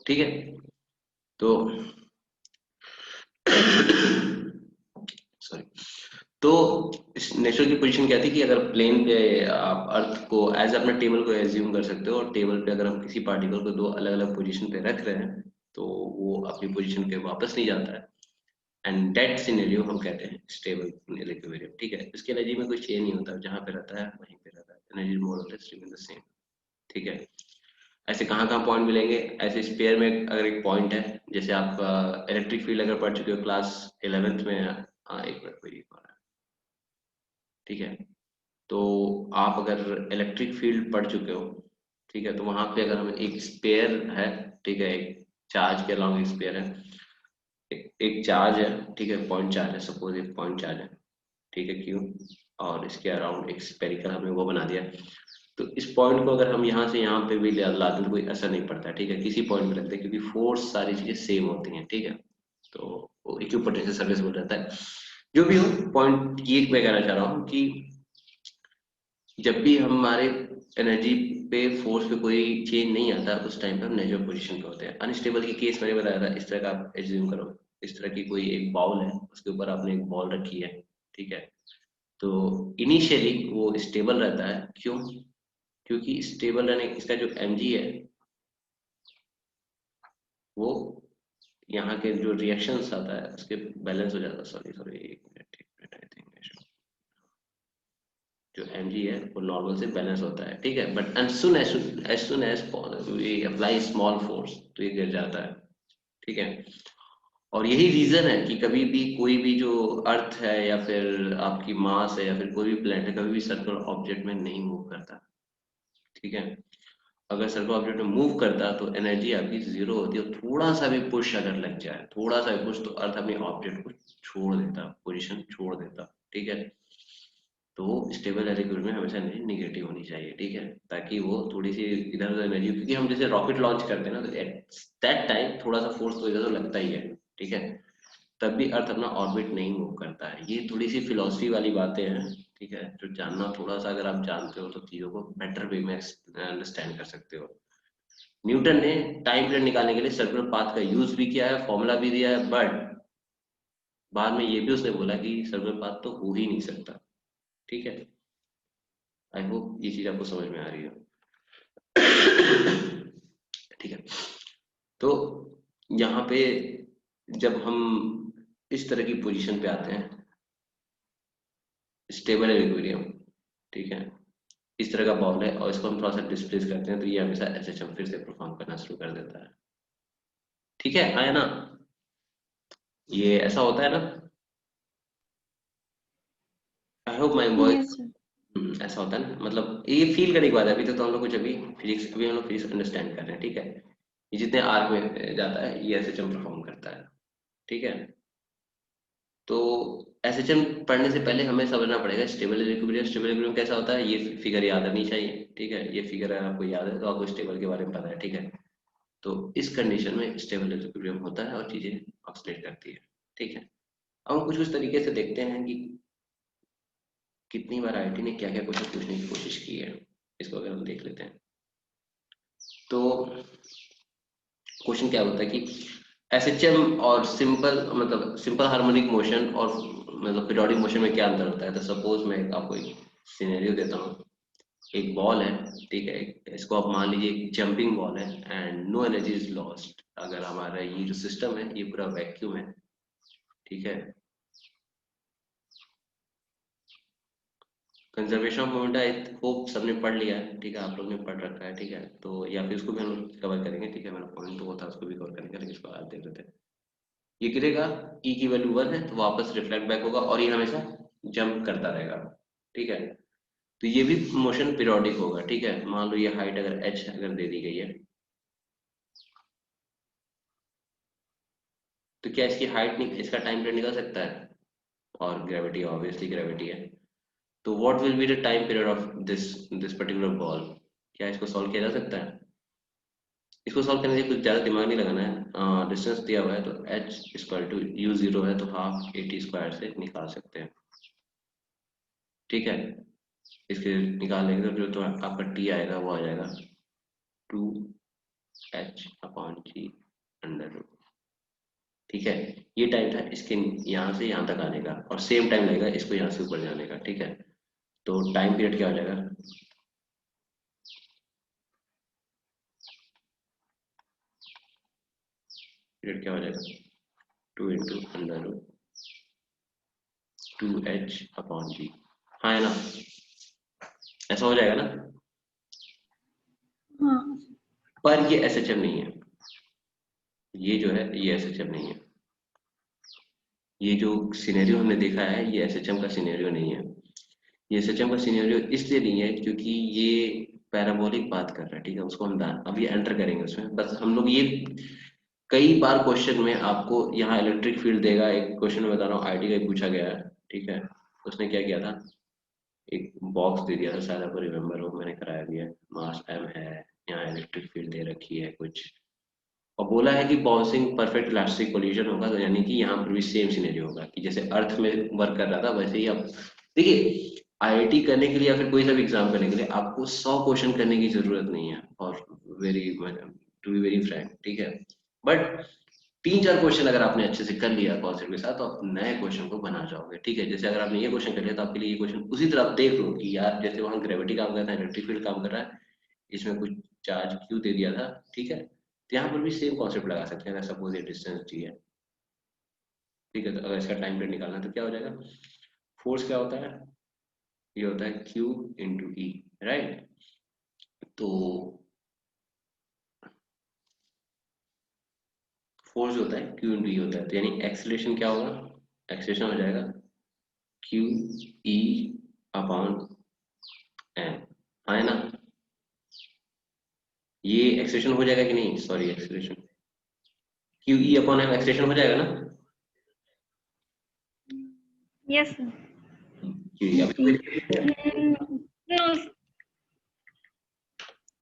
ठीक है। तो सॉरी, तो इस नेचुरल की पोजीशन क्या थी कि अगर प्लेन पे आप अर्थ को एज अपने टेबल को एज्यूम कर सकते हो, और टेबल पे अगर हम किसी पार्टिकल को दो अलग अलग पोजीशन पे रख रहे हैं तो वो अपनी पोजीशन पे वापस नहीं जाता है, एंड दैट सिनेरियो हम कहते हैं स्टेबल इक्विलिब्रियम। ठीक है, इसकी एनर्जी में कोई चेंज नहीं होता, जहाँ पे रहता है वहीं पे रहता है, एनर्जी मोर और लेस रिमेन द सेम। ठीक है, ऐसे कहाँ कहाँ पॉइंट मिलेंगे? ऐसे स्पेयर में अगर एक पॉइंट है, जैसे आप इलेक्ट्रिक फील्ड अगर पढ़ चुके हो क्लास 11th में, एक मिनट कोई हो रहा है। ठीक है, तो आप अगर इलेक्ट्रिक फील्ड पढ़ चुके हो, ठीक है, तो वहां पे अगर हम एक स्पेयर है, ठीक है, एक चार्ज के अलाउंग एक स्पेयर है, एक चार्ज है, ठीक है, पॉइंट चार्ज है, सपोज एक पॉइंट चार्ज है, ठीक है, क्यू, और इसके अराउंड एक स्पेरिकल हमने वो बना दिया। तो इस पॉइंट को अगर हम यहाँ से यहाँ पे भी ला दें तो कोई असर नहीं पड़ता है, ठीक है, किसी पॉइंट पे रखते हैं क्योंकि फोर्स सारी चीजें सेम होती हैं। ठीक है, तो वो इक्विपोटेंशियल सर्फेस बोल रहता है। जो भी हो, पॉइंट ये मैं कहना चाह रहा हूँ कि जब भी हमारे एनर्जी पे फोर्स पे कोई चेंज नहीं आता, उस टाइम पे हम नेचुरल पोजीशन पे होते हैं। अनस्टेबल की केस मैंने बताया था, इस तरह का आप एज्यूम करो, इस तरह की कोई एक बाउल है, उसके ऊपर आपने एक बॉल रखी है। ठीक है, तो इनिशियली वो स्टेबल रहता है, क्यों? क्योंकि स्टेबल रहने इसका जो mg है वो यहाँ के जो रिएक्शंस आता है उसके बैलेंस हो जाता है। सॉरी सॉरी, एक मिनट आई थिंक जो mg है वो नॉर्मल से बैलेंस होता है। ठीक है, but as soon as we apply small force तो ये गिर जाता है। ठीक है, और यही रीजन है कि कभी भी कोई भी जो अर्थ है या फिर आपकी मास है या फिर कोई भी प्लैनेट है, कभी भी सर्कुलर ऑब्जेक्ट में नहीं मूव करता। ठीक है, अगर सर्कुलर ऑब्जेक्ट में मूव करता तो एनर्जी आपकी जीरो होती है, थोड़ा सा भी पुश अगर लग जाए, थोड़ा सा भी पुश, तो अर्थ अपने ऑब्जेक्ट को छोड़ देता, पोजीशन छोड़ देता। ठीक है, तो स्टेबल एलिक्विड में हमेशा एनर्जी निगेटिव होनी चाहिए। ठीक है, ताकि वो थोड़ी सी इधर उधर एनर्जी, क्योंकि हम जैसे रॉकेट लॉन्च करते हैं ना, तो एट दैट टाइम थोड़ा सा फोर्स तो इधर तो लगता ही है। ठीक है, तब भी अर्थ अपना ऑर्बिट नहीं मूव करता है। ये थोड़ी सी फिलोसफी वाली बातें हैं। ठीक है, जो जानना थोड़ा सा अगर आप जानते हो तो चीजों को बेटर वे में अंडरस्टैंड कर सकते हो। न्यूटन ने टाइम पीरियड निकालने के लिए सर्कुलर पाथ का यूज भी किया है, फॉर्मूला भी दिया है, बट बाद में ये भी उसने बोला कि सर्कुलर पाथ तो हो ही नहीं सकता। ठीक है, आई होप ये चीज आपको समझ में आ रही हो। ठीक है, तो यहाँ पे जब हम इस तरह की पोजीशन पे आते हैं, स्टेबल इक्विलिब्रियम, ठीक है, इस तरह का बॉल है और इसको हम थोड़ा सा डिस्प्लेस करते हैं तो ये हमेशा एसएचएम फिर से परफॉर्म करना शुरू कर देता है। ठीक है, आया ना? ये ऐसा होता है ना? I hope my voice. Yes sir. ऐसा होता है ना, मतलब ये फील करने की बात है। अभी तक तो हम लोग कुछ अभी फिजिक्स, अभी हम लोग फिजिक्स अंडरस्टैंड कर रहे हैं। ठीक है, ये जितने आर्क में जाता है ये एसएचएम परफॉर्म करता है। ठीक है, तो एसएचएम पढ़ने से पहले हमें समझना पड़ेगा स्टेबल इक्विलिब्रियम। स्टेबल इक्विलिब्रियम कैसा होता है, ये फिगर याद रहनी चाहिए। ठीक है, ये फिगर अगर आपको याद है तो आपको स्टेबल के बारे में पता है। ठीक है, तो इस कंडीशन में स्टेबल इक्विलिब्रियम होता है और चीजें ऑक्सीलेट करती है। ठीक है, अब हम कुछ कुछ तरीके से देखते हैं कि कितनी बार आईआईटी ने क्या क्या क्वेश्चन पूछने की कोशिश की है। इसको अगर हम देख लेते हैं तो क्वेश्चन क्या होता है कि एसएचएम और सिंपल, मतलब सिंपल हार्मोनिक मोशन और मतलब पीरियोडिक मोशन में क्या अंतर होता है। तो सपोज मैं आपको एक सिनेरियो देता हूँ, एक बॉल है, ठीक है, इसको आप मान लीजिए एक जंपिंग बॉल है and no energy is lost. अगर हमारा ये जो सिस्टम है ये पूरा वैक्यूम है, ठीक है, conservation of moment I hope सबने पढ़ लिया है। ठीक है, आप लोग ने पढ़ रखा है। ठीक है, तो या फिर उसको भी हम लोग कवर करेंगे। ठीक है, मेरा पॉइंट तो वो था, उसको भी कवर करेंगे, लेकिन इसको आज देख लेते हैं। ये गिरेगा, ई की वैल्यू 1 है तो वापस रिफ्लेक्ट बैक होगा और ये हमेशा जंप करता रहेगा। ठीक है, तो ये भी मोशन पीरियोडिक होगा। ठीक है, मान लो ये हाइट अगर h अगर दे दी गई है, तो क्या इसकी हाइट इसका टाइम पीरियड निकल सकता है? और ग्रेविटी, ऑब्वियसली ग्रेविटी है, तो what will be the time period of this particular ball? क्या इसको सॉल्व किया जा सकता है? इसको सॉल्व करने के लिए कुछ ज्यादा दिमाग नहीं लगाना है। डिस्टेंस दिया हुआ है तो h square to u zero है तो हाफ ए टी स्क्वायर से निकाल सकते हैं। ठीक है, इसके निकाल लेंगे तो जो तो आपका टी आएगा वो आ जाएगा 2 एच अपॉन जी अंडर रूट। ठीक है, ये टाइम था इसके यहाँ से यहाँ तक आने का, और सेम टाइम लगेगा इसको यहाँ से ऊपर जाने का। ठीक है, तो टाइम पीरियड क्या हो जाएगा, पीरियड क्या हो जाएगा, 2 into under root 2h upon G. हाँ है ना, ऐसा हो जाएगा ना। हाँ। पर ये एस एच एम नहीं है, ये जो है ये एस एच एम नहीं है। ये जो सिनेरियो हमने देखा है ये एस एच एम का सिनेरियो नहीं है। ये एस एच एम का सिनेरियो इसलिए नहीं है क्योंकि ये पैराबोलिक बात कर रहा है। ठीक है, उसको हम अभी एंटर करेंगे उसमें। बस हम लोग ये कई बार क्वेश्चन में आपको यहाँ इलेक्ट्रिक फील्ड देगा। एक क्वेश्चन में बता रहा हूँ, आईटी का पूछा गया है। ठीक है, उसने क्या किया था, एक बॉक्स दे दिया था, शायद आपको रिमेम्बर हो, मैंने कराया भी है। मास एम है, यहाँ इलेक्ट्रिक फील्ड दे रखी है कुछ, और बोला है कि बाउंसिंग परफेक्ट इलास्टिक कोलिजन होगा। तो यानी कि यहाँ पर भी सेम सिनेरियो होगा कि जैसे अर्थ में वर्क कर रहा था वैसे ही। अब देखिए, आईआईटी करने के लिए या फिर कोई सा भी एग्जाम करने के लिए आपको 100 क्वेश्चन करने की जरूरत नहीं है, और very to be very frank. ठीक है, बट 3-4 क्वेश्चन अगर आपने अच्छे से कर लिया कॉन्सेप्ट के साथ तो आप नए क्वेश्चन को बना जाओगे। ठीक है, जैसे अगर आपने ये क्वेश्चन कर लिया तो आपके लिए ये क्वेश्चन उसी तरह आप देख लो कि यार जैसे वहां ग्रेविटी काम कर रहा है, इलेक्ट्रिक फील्ड काम कर रहा है, इसमें कुछ चार्ज क्यू दे दिया था। ठीक है, तो यहाँ पर भी सेम कॉन्सेप्ट लगा सकते हैं। सपोज ये डिस्टेंस डी है। ठीक है, तो अगर इसका टाइम पीरियड निकालना है तो क्या हो जाएगा, फोर्स क्या होता है, ये होता है क्यू इंटू ई, राइट। तो फोर्स होता है क्यू इंटू ई होता है, तो यानी एक्सीलरेशन क्या होगा, एक्सीलरेशन हो जाएगा क्यू ई अपॉन एम। हाँ है ना, ये एक्सीलरेशन हो जाएगा कि नहीं, sorry acceleration Q E upon M acceleration हो जाएगा ना। Yes sir. क्यू ई अभी नो,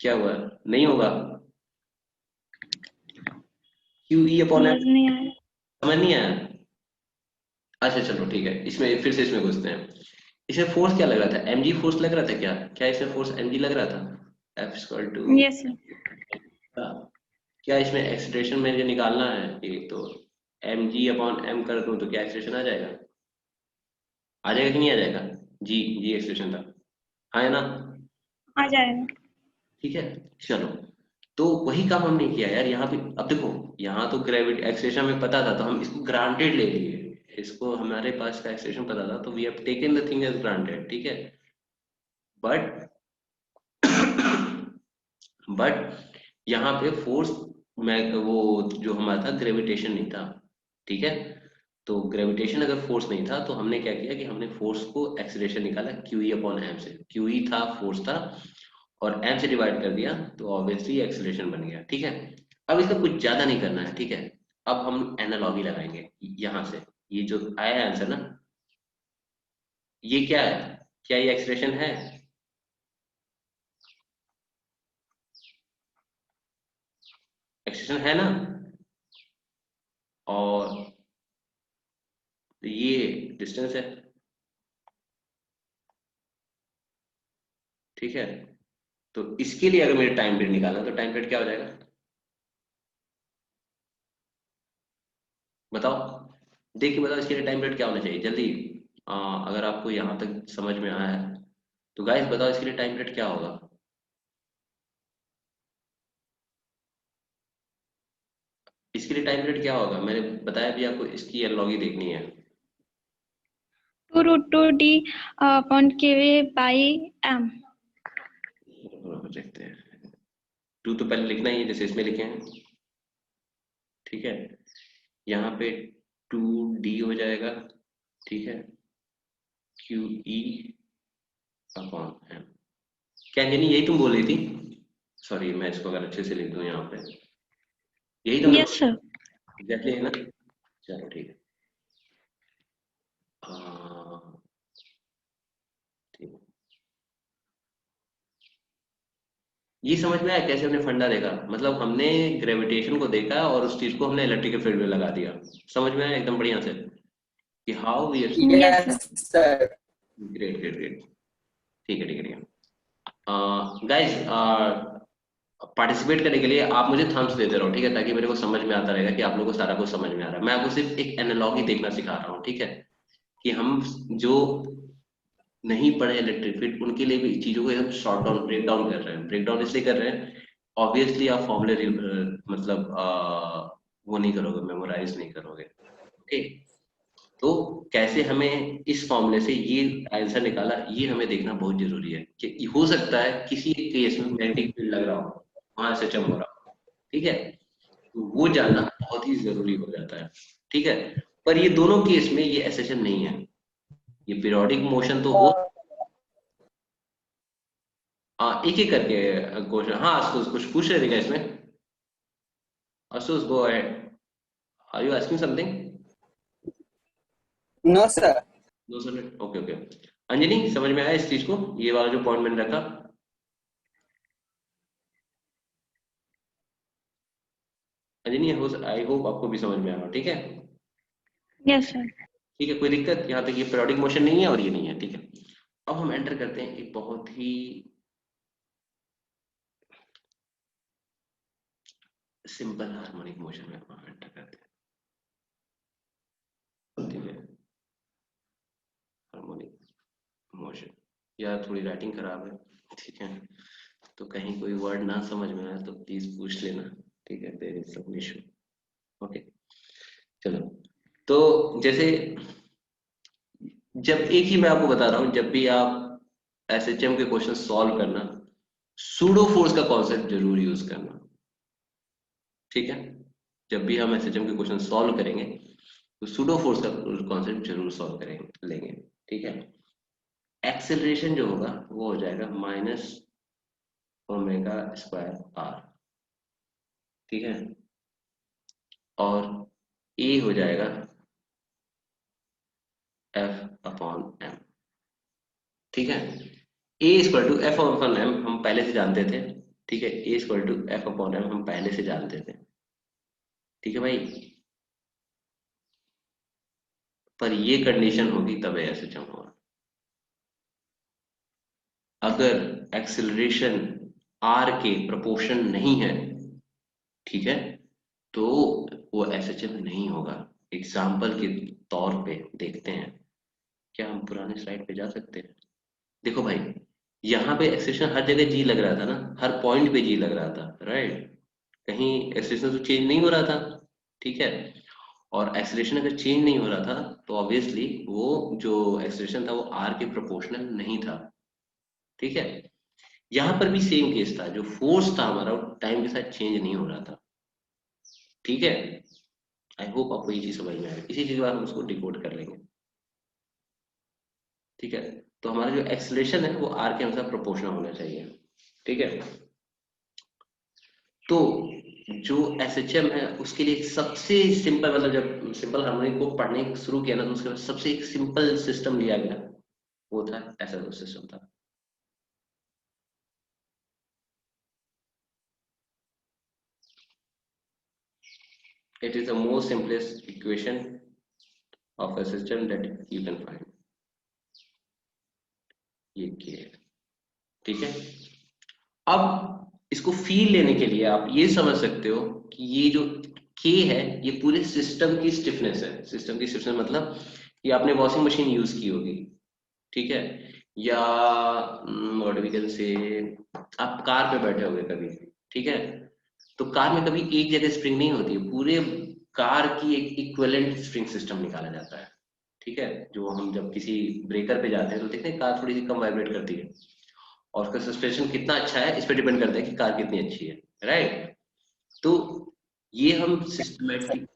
क्या हुआ, नहीं होगा, क्यू ई अपॉन एम समझ नहीं आया। समझ नहीं आया। अच्छा चलो ठीक है, इसमें फिर से इसमें घुसते हैं। इसमें फोर्स क्या लग रहा था, mg फोर्स लग रहा था क्या, क्या इसमें फोर्स mg लग रहा था, F equal to. Yes sir. क्या इसमें एक्सलेशन में जो निकालना है, एक तो mg अपॉन m कर दूं तो क्या एक्सलेशन आ जाएगा, आ जाएगा कि नहीं आ जाएगा, जी जी एक्सलेशन था, हाँ है ना। आ जाएगा। ठीक है, चलो, तो वही काम हमने किया यार यहाँ पे। अब देखो, यहाँ तो ग्रेविटी एक्सलेशन में पता था तो हम इसको ग्रांटेड ले लिए, इसको हमारे पास का एक्सलेशन पता था तो we have taken the thing as granted. ठीक है, बट बट यहाँ पे फोर्स में वो जो हमारा था ग्रेविटेशन नहीं था। ठीक है, तो ग्रेविटेशन अगर फोर्स नहीं था तो हमने क्या किया कि हमने फोर्स को एक्सीलरेशन निकाला क्यू ई अपॉन एम से। क्यू ई था, फोर्स था, और एम से डिवाइड कर दिया तो ऑब्वियसली एक्सीलरेशन बन गया। ठीक है, अब इसका कुछ ज्यादा नहीं करना है। ठीक है, अब हम एनालॉगी लगाएंगे यहाँ से। ये जो आया है आंसर ना, ये क्या है, क्या ये एक्सीलरेशन है, एक्सीलरेशन है ना, और ये डिस्टेंस है। ठीक है, तो इसके लिए अगर मुझे टाइम पीरियड निकालना है तो टाइम पीरियड क्या हो जाएगा, बताओ, देख के बताओ इसके लिए टाइम पीरियड क्या होना चाहिए जल्दी। अगर आपको यहाँ तक समझ में आया है तो गाइस बताओ इसके लिए टाइम पीरियड क्या होगा। इसके लिए टाइम पीरियड क्या होगा, मैंने बताया भी आपको, इसकी एनालॉजी देखनी है। 2√2d अपॉन के बाई एम। देखते हैं, टू तो पहले लिखना ही है जैसे इसमें लिखे हैं। ठीक है, यहाँ पे 2d हो जाएगा। ठीक है, क्यू ई अपॉन एम। क्या अंजनी यही तुम बोल रही थी, सॉरी मैं इसको अगर अच्छे से लिख दूं यहाँ पे, यही तुमने यस सर। एग्जैक्टली है ना। चलो ठीक है, हाँ, ठीक है। ये समझ में आया कैसे हमने फंडा देखा, मतलब हमने ग्रेविटेशन को देखा और उस चीज को हमने इलेक्ट्रिकल फील्ड में लगा दिया। समझ में आया एकदम बढ़िया से कि how we, yes sir. Sir. Great great great. ठीक है ठीक है ठीक है, गाइस पार्टिसिपेट करने के लिए आप मुझे थम्स देते रहो, ठीक है, ताकि मेरे को समझ में आता रहेगा कि आप लोगों को सारा कुछ समझ में आ रहा है। मैं आपको सिर्फ एक एनालॉजी देखना सिखा रहा हूँ, ठीक है, कि हम जो नहीं पढ़े इलेक्ट्रिक फील्ड उनके लिए भी चीजों को हम शॉर्ट डाउन ब्रेक डाउन कर रहे हैं। ब्रेक डाउन इसलिए कर रहे हैं, ऑब्वियसली आप फॉर्मूले मतलब वो नहीं करोगे, मेमोराइज नहीं करोगे। ओके, तो कैसे हमें इस फॉर्मूले से ये आंसर निकाला, ये हमें देखना बहुत जरूरी है। कि हो सकता है किसी एक केस में मैग्नेटिक फील्ड लग रहा हो, वहां से चम हो रहा हो, ठीक है, तो वो जानना बहुत ही जरूरी हो जाता है, ठीक है। पर ये दोनों केस में ये एसेशन नहीं है, ये पीरियोडिक मोशन तो हो। हाँ, एक एक करके क्वेश्चन। हाँ आशुतोष कुछ पूछ रहे थे क्या इसमें? Ashutosh go ahead, are you asking something? No sir. दो सर, ओके ओके। अंजनी समझ में आया इस चीज को, ये वाला जो पॉइंट मैंने रखा? अंजनी आई होप आपको भी समझ में आया, ठीक है। Yes sir. ठीक है, कोई दिक्कत? यहाँ तक ये पीरियोडिक मोशन नहीं है और ये नहीं है, ठीक है। अब हम एंटर करते हैं एक बहुत ही सिंपल हार्मोनिक मोशन में हम एंटर करते हैं, ठीक है। हार्मोनिक मोशन, यार थोड़ी राइटिंग खराब है, ठीक है, तो कहीं कोई वर्ड ना समझ में आए तो प्लीज पूछ लेना, ठीक है, there is some issue. Okay, चलो। तो जैसे, जब एक ही मैं आपको बता रहा हूं, जब भी आप एसएचएम के क्वेश्चन सॉल्व करना, सूडो फोर्स का कॉन्सेप्ट जरूर यूज करना, ठीक है। जब भी हम एसएचएम के क्वेश्चन सॉल्व करेंगे तो सूडो फोर्स का कॉन्सेप्ट जरूर सॉल्व करेंगे, लेंगे, ठीक है। एक्सेलरेशन जो होगा वो हो जाएगा माइनस ओमेगा स्क्वायर आर, ठीक है, और ए हो जाएगा एफ अपॉन एम, ठीक है। A equal to F upon M हम पहले से जानते थे, ठीक है, A equal to F upon M हम पहले से जानते थे, ठीक है भाई। पर ये कंडीशन होगी तब ऐसे जम होगा, अगर एक्सेलरेशन आर के प्रोपोर्शन नहीं है, ठीक है, तो वो एसएचएम नहीं होगा। एग्जाम्पल के तौर पे देखते हैं, क्या हम पुराने स्लाइड पे जा सकते हैं? देखो भाई, यहाँ पे एक्सेलरेशन हर जगह जी लग रहा था ना, हर पॉइंट पे जी लग रहा था, राइट, कहीं एक्सेलरेशन तो चेंज नहीं हो रहा था, ठीक है। और एक्सेलरेशन अगर चेंज नहीं हो रहा था तो ऑब्वियसली वो जो एक्सेलरेशन था वो आर के प्रोपोर्शनल नहीं था, ठीक है। यहाँ पर भी सेम केस था, जो फोर्स था हमारा वो टाइम के साथ चेंज नहीं हो रहा था, ठीक है। आई होप आपको ये चीज समझ में आएगी, इसी चीज के बाद हम उसको डिकोड कर लेंगे, ठीक है। तो हमारा जो एक्सेलरेशन है वो आर के अनुसार प्रोपोर्शनल होना चाहिए, ठीक है। तो जो एसएचएम है उसके लिए सबसे सिंपल, मतलब जब सिंपल हार्मोनिक को पढ़ने शुरू किया ना, तो उसके बाद सबसे एक सिंपल सिस्टम लिया गया, वो था ऐसा सिस्टम था। It is the most simplest equation of a system that you can find. ये K है, ठीक है। अब इसको फील लेने के लिए आप ये समझ सकते हो कि ये जो K है ये पूरे सिस्टम की स्टिफनेस है। सिस्टम की स्टिफनेस मतलब ये आपने वॉशिंग मशीन यूज की होगी, ठीक है, या व्हाट वी कैन से, आप कार पे बैठे होगे कभी, ठीक है, तो कार में कभी एक जगह स्प्रिंग नहीं होती है, पूरे कार की एक इक्विवेलेंट स्प्रिंग सिस्टम निकाला जाता है, ठीक है। जो हम जब किसी ब्रेकर पे जाते हैं तो देखते हैं कार थोड़ी सी कम वाइब्रेट करती है, और उसका सस्पेंशन कितना अच्छा है इस पर डिपेंड करता है कि कार कितनी अच्छी है, राइट। तो ये हम सिस्टमेटिक,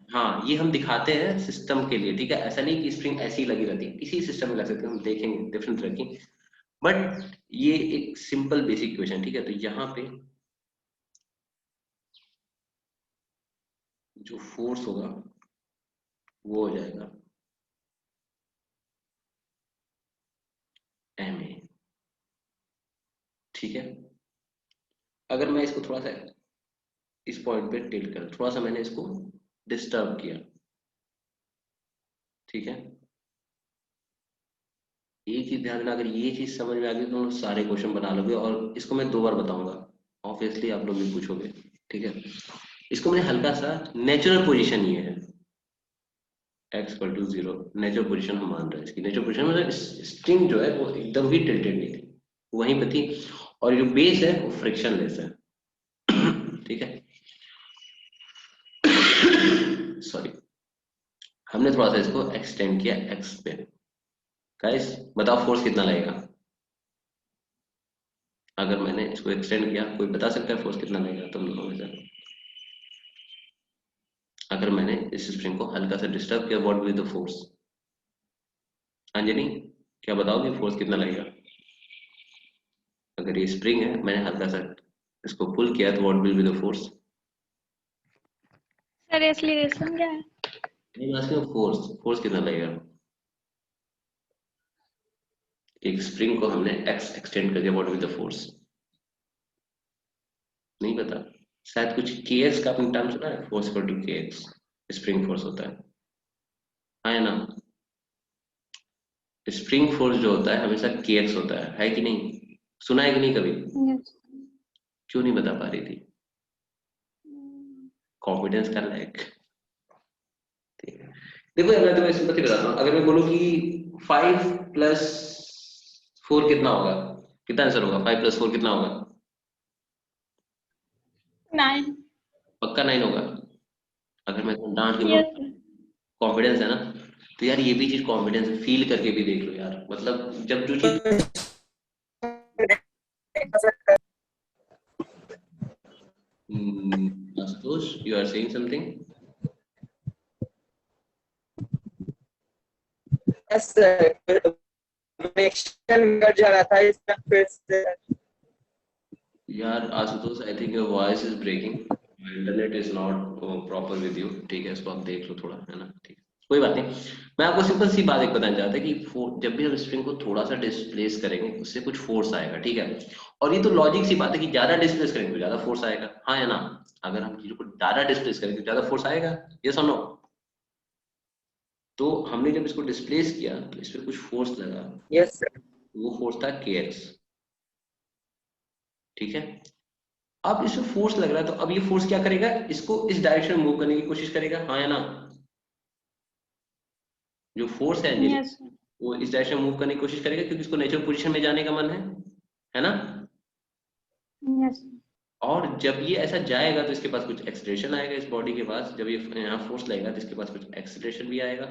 हाँ ये हम दिखाते हैं सिस्टम के लिए, ठीक है। ऐसा नहीं कि स्प्रिंग ऐसी ही लगी रहती है, किसी सिस्टम में लग सकते हैं, हम देखेंगे डिफरेंस रखेंगे, बट ये एक सिंपल बेसिक क्वेश्चन, ठीक है। तो यहाँ पे जो फोर्स होगा वो हो जाएगा एम ए, ठीक है। अगर मैं इसको थोड़ा सा इस पॉइंट पे टिल्ट कर, थोड़ा सा मैंने इसको डिस्टर्ब किया, ठीक है। एक चीज ध्यान देना, अगर ये चीज समझ में आ गई तो सारे क्वेश्चन बना लोगे, और इसको मैं 2 बार बताऊंगा, ऑब्वियसली आप लोग भी पूछोगे, ठीक है। इसको मैंने हल्का सा नेचुरल पोजीशन ये है, x equal to 0 natural position हम मान रहे हैं इसकी। नेचुरल पोजीशन मतलब स्ट्रिंग जो है वो एकदम भी टिल्टेड नहीं थी, वहीं पे थी, और जो बेस है वो फ्रिक्शनलेस है। ठीक है, सॉरी, हमने थोड़ा सा इसको एक्सटेंड किया x पे। गाइस बताओ फोर्स कितना लगेगा अगर मैंने इसको एक्सटेंड किया? कोई बता सकता है फोर्स कितना लगेगा तुम लोगों में से? अगर मैंने इस स्प्रिंग को हल्का सा डिस्टर्ब किया, what will the force? Anjali, क्या बताओगे फोर्स कितना लगेगा? अगर ये स्प्रिंग है, मैंने हल्का सा इसको पुल किया, तो what will be the force? Sir acceleration क्या है? नहीं, आस्किंग फोर्स, फोर्स कितना लगेगा? एक स्प्रिंग को हमने x एक्सटेंड कर दिया, व्हाट विल द फोर्स? नहीं पता? शायद कुछ kx का आपने टर्म सुना है, force equal to kx, spring force होता है ना? स्प्रिंग फोर्स जो होता है हमेशा kx होता है कि नहीं? सुना है कि नहीं कभी? यस। क्यों नहीं बता पा रही थी? कॉन्फिडेंस का लैक। ठीक है, देखो यार मैं तुम्हें सिंपल बताता हूँ। अगर मैं बोलूँ कि 5 + 4 कितना होगा, कितना आंसर होगा? 5 + 4 कितना होगा? 9। पक्का 9 होगा? अगर मैं तुम्हें डांट के बोलूँ यस। कॉन्फिडेंस है ना, तो यार ये भी चीज कॉन्फिडेंस फील करके भी देख लो यार, मतलब जब जो चीज। Ashutosh, you are saying something? बस कनेक्शन बिगड़ जा रहा था इसमें फिर से। यार Ashutosh, I think your voice is breaking, internet is not proper with you, ठीक है, इसको आप देख लो थोड़ा, है ना? ठीक है, कोई बात नहीं। मैं आपको सिंपल सी बात एक बताना चाहता था कि जब भी हम स्ट्रिंग को थोड़ा सा डिस्प्लेस करेंगे उससे कुछ फोर्स आएगा, ठीक है। और ये तो लॉजिक सी बात है कि ज्यादा डिस्प्लेस करेंगे तो ज्यादा फोर्स आएगा, हाँ या ना? अगर हम चीजों को ज्यादा डिस्प्लेस करेंगे तो ज्यादा फोर्स आएगा, ये सुनो। तो हमने जब इसको डिस्प्लेस किया तो इस पे कुछ फोर्स लगा, यस सर। वो फोर्स था kx, ठीक है। अब इसमें फोर्स लग रहा है, तो अब ये फोर्स क्या करेगा, इसको इस डायरेक्शन में मूव करने की कोशिश करेगा, हाँ या ना? जो फोर्स है अंजलि, यस। वो इस डायरेक्शन में मूव करने की कोशिश करेगा क्योंकि इसको नेचुरल पोजीशन में जाने का मन है ना? यस। और जब ये ऐसा जाएगा तो इसके पास कुछ एक्सीलरेशन आएगा, इस बॉडी के पास जब ये यहाँ फोर्स लगेगा तो इसके पास कुछ एक्सीलरेशन भी आएगा,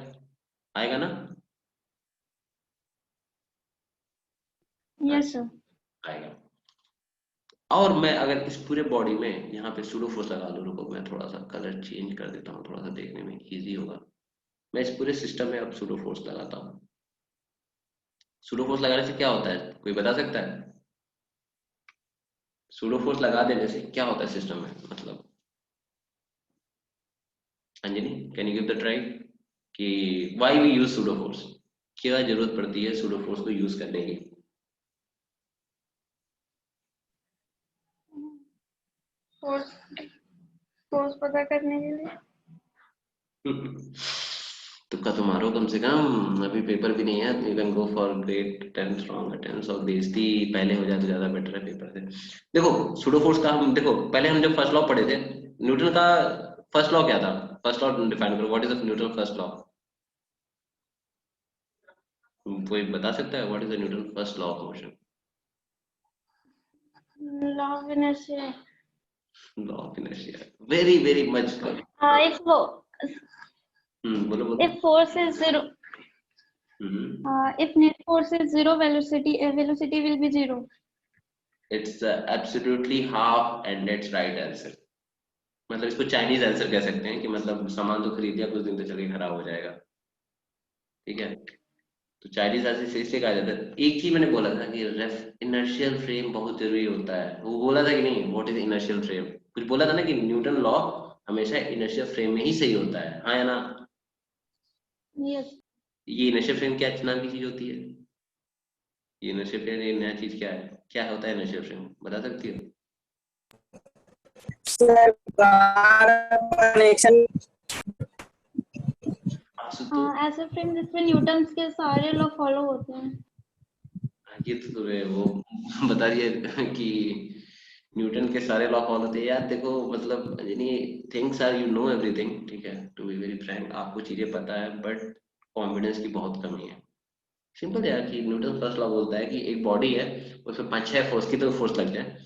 आएगा ना? Yes sir. आएगा। और मैं अगर इस पूरे बॉडी में यहाँ पे सूडो फोर्स लगा दूं, रुको मैं थोड़ा सा कलर चेंज कर देता हूँ, थोड़ा सा देखने में इजी होगा। मैं इस पूरे सिस्टम में अब सूडो फोर्स लगाता हूँ। सूडो फोर्स लगाने से क्या होता है, कोई बता सकता है? सूडो फोर्स लगा देने से क्या होता है सिस्टम में, मतलब Anjali, can you give the try कि why we use pseudo force? क्या जरूरत पड़ती है सूडो फोर्स को यूज करने की? फोर्स फोर्स पता करने के लिए। तुक्का तो मारो कम से कम, अभी पेपर भी नहीं है, you can go for great 10 wrong attempts, और बेइज्जती पहले हो जाए तो ज्यादा बेटर है पेपर से। देखो सूडो फोर्स का हम देखो, पहले हम जब फर्स्ट लॉ पढ़े थे, न्यूटन का फर्स्ट लॉ क्या था? फर्स्ट लॉ डिफाइन करो, what is the Newton first law? कोई बता सकता है what is the Newton first law of motion? Law of inertia. Law of inertia, very very much. If बोलो बोलो। if force is zero, if net force is zero, velocity will be zero. It's absolutely half and that's right answer. मतलब इसको Chinese answer कह सकते हैं कि मतलब सामान तो खरीद लिया, कुछ दिन तो चल के खराब हो जाएगा, ठीक है। तो चाइनीज आंसर से इसलिए कहा जाता है। एक चीज मैंने बोला था कि रेफ इनर्शियल फ्रेम बहुत जरूरी होता है, वो बोला था कि नहीं? What is inertial frame? कुछ बोला था ना कि न्यूटन लॉ हमेशा इनर्शियल फ्रेम में ही सही होता है, हाँ या ना? Yes. ये इनर्शियल फ्रेम क्या नाम की चीज होती है? ये इनर्शियल फ्रेम, ये नया चीज क्या है, क्या होता है इनर्शियल फ्रेम, बता सकती हो? Sir connection. ऐसे फ्रेम जिसमें न्यूटन्स के सारे लॉ फॉलो होते हैं। ये तो तुम्हें वो बता दिया कि न्यूटन के सारे लॉ फॉलो होते हैं यार। देखो मतलब यानी things are, you know everything, ठीक है, टू बी वेरी फ्रैंक, आपको चीजें पता है बट कॉन्फिडेंस की बहुत कमी है। सिंपल यार कि न्यूटन फर्स्ट लॉ बोलता है कि एक बॉडी है, उसमें 5-6 फोर्स की तो फोर्स लग जाए,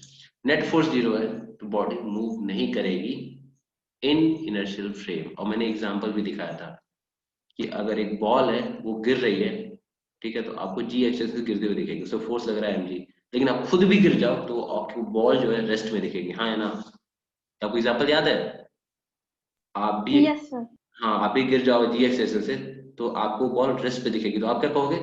नेट फोर्स 0 है, तो बॉडी मूव नहीं करेगी इन इनर्शियल फ्रेम। और मैंने एग्जांपल भी दिखाया था कि अगर एक बॉल है वो गिर रही है, ठीक है, तो आपको जी एक्सेस से गिरते हुए दिखेगी, उससे फोर्स लग रहा है mg, लेकिन आप खुद भी गिर जाओ तो आपकी बॉल जो है रेस्ट में दिखेगी, हाँ है ना? आपको एग्जाम्पल याद है? आप भी, यस सर। हाँ आप भी गिर जाओ जी एक्सेस से, तो आपको बॉल रेस्ट पे दिखेगी, तो आप क्या कहोगे?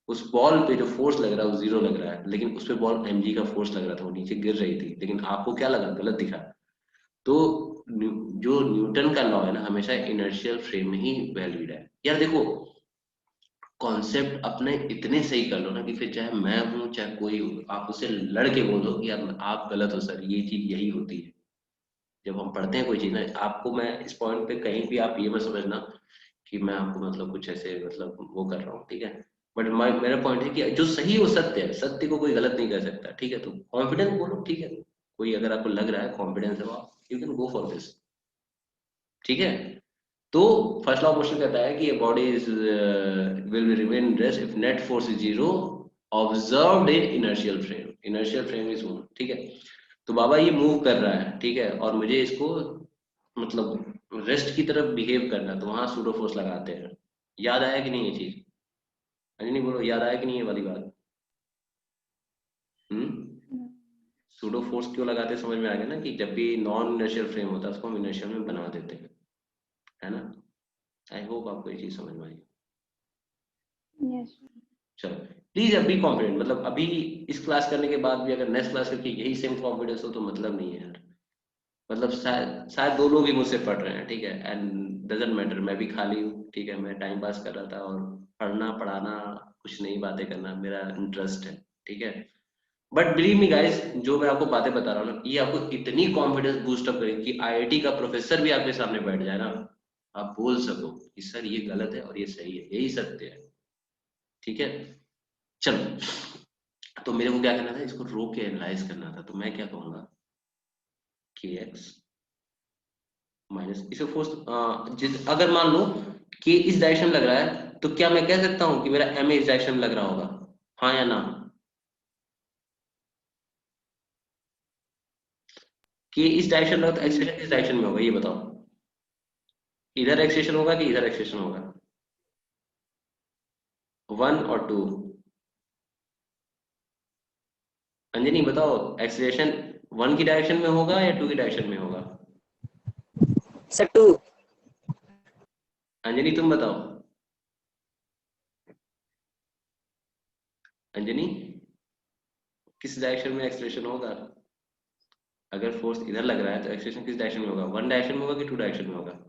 उस बॉल पे जो फोर्स लग रहा है वो 0 लग रहा है, लेकिन उस पे बॉल mg का फोर्स लग रहा था, वो नीचे गिर रही थी, लेकिन आपको क्या लगा? गलत दिखा। तो जो न्यूटन का लॉ है ना, हमेशा इनर्शियल फ्रेम में ही वैलिड है यार। देखो कॉन्सेप्ट अपने इतने सही कर लो ना कि फिर चाहे मैं हूं चाहे कोई हो, आप उसे लड़ के बोलो कि यार आप गलत हो सर, ये चीज यही होती है। जब हम पढ़ते हैं कोई चीज ना, आपको मैं इस पॉइंट पे कहीं भी आप ये मत समझना कि मैं आपको मतलब कुछ ऐसे मतलब वो कर रहा हूँ, ठीक है, बट मेरा पॉइंट है कि जो सही वो सत्य है, सत्य को कोई गलत नहीं कर सकता, ठीक है, तो कॉन्फिडेंस बोलो, ठीक है, कोई अगर आपको लग रहा है कॉन्फिडेंस है, you can go for this, ठीक है। तो फर्स्ट लॉ क्वेश्चन कहता है कि body is will remain rest if net force is 0 observed in inertial frame, inertial frame is 1, ठीक है। तो बाबा ये मूव कर रहा है, ठीक है, और मुझे इसको मतलब रेस्ट की तरफ बिहेव करना है, तो वहां सूडो फोर्स लगाते हैं। याद आया कि नहीं ये चीज? अरे नहीं बोलो, याद आया कि नहीं ये वाली बात? सूडो फोर्स क्यों लगाते हैं समझ में आ गया ना, कि जब भी नॉन इनर्शियल फ्रेम होता है उसको हम इनर्शियल में बना देते हैं, है ना? आई होप आपको ये चीज समझ में आई। यस। चलो प्लीज अभी कॉन्फिडेंट, मतलब अभी इस क्लास करने के बाद भी अगर नेक्स्ट क्लास करके यही सेम कॉन्फिडेंस हो तो मतलब नहीं है यार। मतलब शायद शायद दो लोग ही मुझसे पढ़ रहे हैं, ठीक है, एंड डजेंट मैटर, मैं भी खाली हूँ, ठीक है, मैं टाइम पास कर रहा था, और पढ़ना पढ़ाना कुछ नई बातें करना मेरा इंटरेस्ट है, ठीक है। बट बिलीव मी गाइस, जो मैं आपको बातें बता रहा हूँ ना, ये आपको इतनी कॉन्फिडेंस बूस्ट अप करेगी कि आईआईटी का प्रोफेसर भी आपके सामने बैठ जाए ना, आप बोल सको कि सर ये गलत है और ये सही है, यही सत्य है, ठीक है। चलो, तो मेरे को क्या करना था, इसको रो के एनालाइज करना था, तो मैं क्या कहूंगा, के एक्स माइनस इसे फोर्स, अगर मान लो कि इस डायरेक्शन में लग रहा है, तो क्या मैं कह सकता हूँ कि मेरा एम इस डायरेक्शन में लग रहा होगा, हाँ या ना? कि इस डायरेक्शन में लगा तो एक्सेलेरेशन इस डायरेक्शन में होगा, ये बताओ, इधर एक्सेलेरेशन होगा कि इधर एक्सेलेरेशन होगा? 1 और 2, अंजनी बताओ, एक्सेलेरेशन 1 की डायरेक्शन में होगा या 2 की डायरेक्शन में होगा? सर 2। अंजनी तुम बताओ, अंजनी किस डायरेक्शन में एक्सेलेरेशन होगा? अगर फोर्स इधर लग रहा है तो एक्सेलेरेशन किस डायरेक्शन में होगा, 1 डायरेक्शन में होगा कि 2 डायरेक्शन में होगा?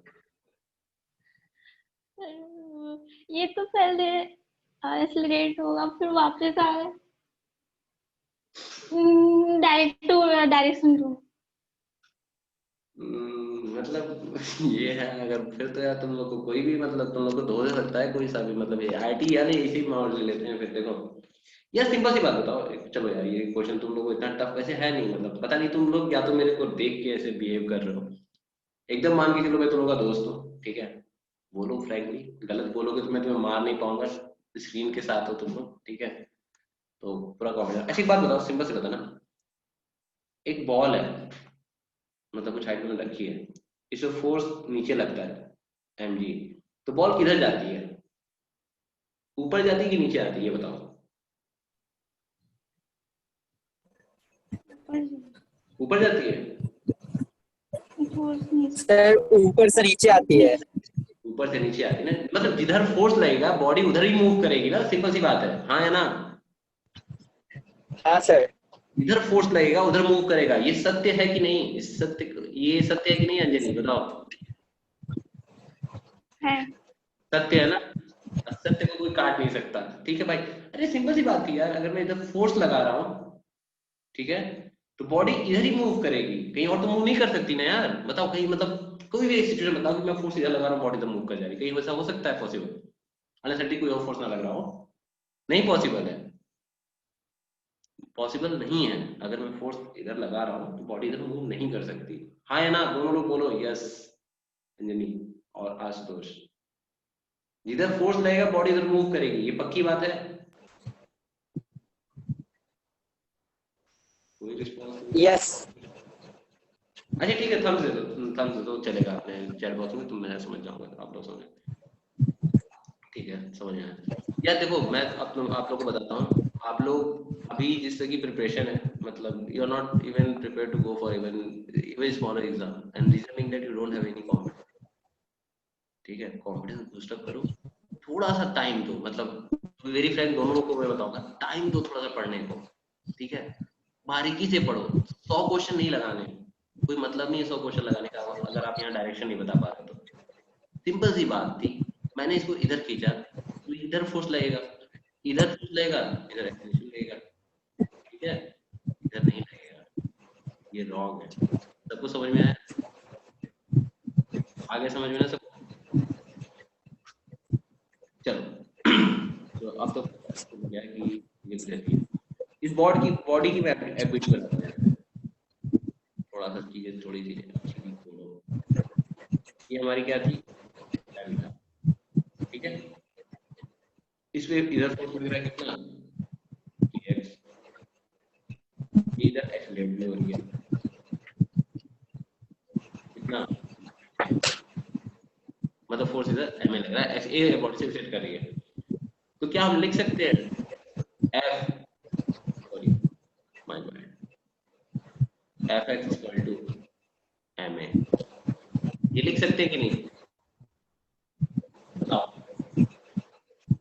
ये तो पहले एक्सीलरेट होगा फिर वापस आए डायरेक्ट टू डायरेक्शन टू। मतलब ये है, अगर फिर तो यार तुम लोग को कोई भी मतलब तुम लोग को धो दे सकता है कोई सा भी, मतलब ये आईटी यार इसी माहौल ले लेते हैं फिर। देखो यार सिंपल सी बात बताओ, चलो यार ये क्वेश्चन तुम लोग को इतना टफ वैसे है नहीं, मतलब पता नहीं तुम लोग या तो मेरे को देख के ऐसे बिहेव कर रहे हो, एकदम मान के चलो मैं तुम लोग का दोस्त हूँ, ठीक है, बोलो फ्रैंकली, गलत बोलोगे तो मैं तुम्हें मार नहीं पाऊंगा, स्क्रीन के साथ हो तुम लोग, ठीक है, तो पूरा कॉन्फिडेंस। ऐसी एक बात बताओ, सिंपल से बताना, एक बॉल है, मतलब कुछ हाइट में रखी है, इसे फोर्स नीचे लगता है mg, तो बॉल किधर जाती है, ऊपर जाती है कि नीचे आती है, ये बताओ? ऊपर जाती है। सर ऊपर से नीचे आती है। ऊपर से नीचे आती है ना, मतलब जिधर फोर्स लगेगा बॉडी उधर ही मूव करेगी ना, सिंपल सी बात है, हाँ या ना? हाँ सर। इधर फोर्स लगेगा उधर मूव करेगा, ये सत्य है कि नहीं? इस सत्य, ये सत्य है कि नहीं अंजलि बताओ? है। सत्य है ना, असत्य को कोई काट नहीं सकता, ठीक है भाई। अरे सिंपल सी बात थी यार, अगर मैं इधर फोर्स लगा रहा हूँ, ठीक है, तो बॉडी इधर ही मूव करेगी, कहीं और तो मूव नहीं कर सकती ना यार, बताओ कहीं, मतलब कोई भी एक सिचुएशन बताओ कि मैं फोर्स इधर लगा रहा हूँ बॉडी इधर मूव कर जा रही, कहीं वैसा हो सकता है पॉसिबल? अनलेस कोई और फोर्स ना लग रहा हो, नहीं पॉसिबल है, पॉसिबल नहीं है। अगर मैं फोर्स इधर लगा रहा हूँ तो बॉडी इधर मूव नहीं कर सकती। हाँ या ना, दोनों लोग बोलो यस। अंजनी और आशुतोष, जिधर फोर्स लगेगा बॉडी इधर मूव करेगी, ये पक्की बात है। कोई रिस्पॉन्स? यस। अच्छा ठीक है, थम्स दे दो, थम्स दे दो चलेगा। आपने चैट बॉक्स में, तुम मैं समझ जाऊंगा, आप लोग समझ। ठीक है, समझ में आया। यार देखो, मैं आप लोग को बताता हूँ। आप लोग अभी जिस तरह की प्रिपरेशन है, मतलब you are not even prepare to go for even smaller exam and reasoning that you don't have any confidence. ठीक है, कॉन्फिडेंस बूस्ट अप करो, थोड़ा सा टाइम दो। मतलब वेरी फ्रैंक, दोनों लोग को मैं बताऊंगा, टाइम दो थोड़ा सा पढ़ने को। ठीक है, बारीकी से पढ़ो। 100 क्वेश्चन नहीं लगाने, कोई मतलब नहीं है 100 क्वेश्चन लगाने का अगर आप यहाँ डायरेक्शन नहीं बता पा रहे तो। सिंपल सी बात थी, मैंने इसको इधर खींचा तो इधर फोर्स लगेगा, इधर फोर्स लगेगा, इधर एक्सेलरेशन लगेगा। ठीक है, इधर नहीं लगेगा, ये रॉन्ग है। सबको समझ में आया? आगे समझ में ना सबको? चलो तो अब तो हो गया कि ये रहती है। इस बॉडी की मैं एबिलिटी बताता हूँ, थोड़ा सा चीजें थोड़ी सी अच्छी थी बोलो। ये हमारी क्या थी? स्टैमिना। ठीक है, इसमें इधर फोर्स लग रहा है कितना? एक्स। इधर एक्सेलरेट भी हो रही है कितना? मतलब फोर्स इधर एम लग रहा है, ए बॉडी से सेट कर रही है। तो क्या हम लिख सकते हैं F, sorry my bad, F X equal to M A, ये लिख सकते हैं कि नहीं? बताओ,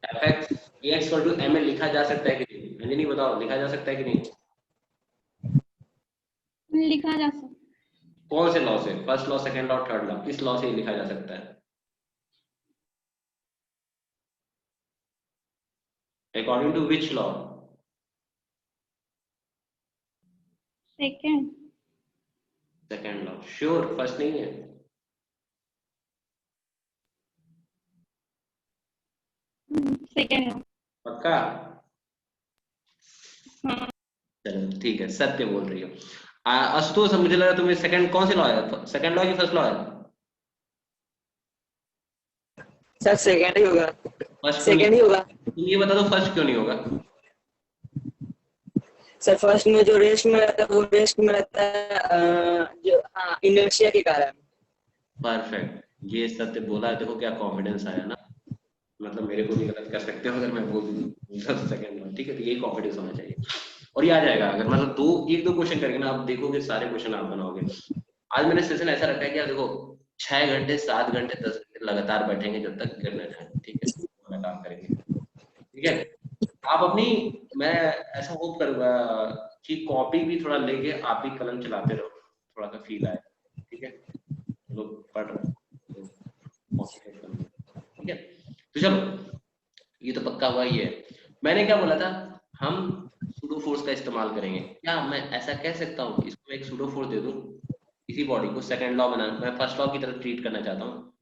F X A X equal to M A लिखा जा सकता है कि नहीं? मैंने नहीं, बताओ लिखा जा सकता है कि नहीं? लिखा जा सकता। कौन से लॉ से? First law, second law, third law, किस लॉ से लिखा जा सकता है? According to which law? Second. Second law. Sure? First नहीं है? सेकंड। पक्का? हाँ। चलो ठीक है, सत्य बोल रही हो। आशुतोष, मुझे लगा तुम्हें सेकंड कौन से लॉ है? सेकंड लॉ की फर्स्ट लॉ है? सर सेकंड ही होगा। फर्स्ट क्यों नहीं? सेकंड ही होगा। तुम ये बता दो, फर्स्ट क्यों नहीं होगा? सर फर्स्ट में जो रेस्ट में रहता है वो रेस्ट में रहता है जो हाँ इनर्शिया के कारण। परफेक्ट, ये सत्य बोला। देखो क्या कॉन्फिडेंस आया ना, मतलब मेरे को भी गलत कर सकते हो अगर मैं बोल दूं सेकंड लॉ। ठीक है, तो यही कॉन्फिडेंस होना चाहिए और ये आ जाएगा। अगर मतलब एक दो क्वेश्चन करके ना आप देखोगे सारे क्वेश्चन आप बनाओगे। आज मैंने सेशन ऐसा रखा है कि यार देखो, 6 घंटे 7 घंटे 10 घंटे लगातार बैठेंगे जब तक गिर न जाए। ठीक है, वाला काम करेंगे। ठीक है, आप अपनी, मैं ऐसा होप करूंगा कि कॉपी भी थोड़ा लेके आप भी कलम चलाते रहो, थोड़ा सा फील आए। ठीक है, लोग पढ़ रहे हैं तो कॉन्सेंट्रेट करो। ठीक है, तो चलो, ये तो पक्का हुआ ही है। मैंने क्या बोला था, हम सूडो फोर्स का इस्तेमाल करेंगे। क्या मैं ऐसा कह सकता हूँ इसको एक सूडो फोर्स दे दूं, इसी बॉडी को सेकंड लॉ बना, मैं फर्स्ट लॉ की तरफ ट्रीट करना चाहता हूँ।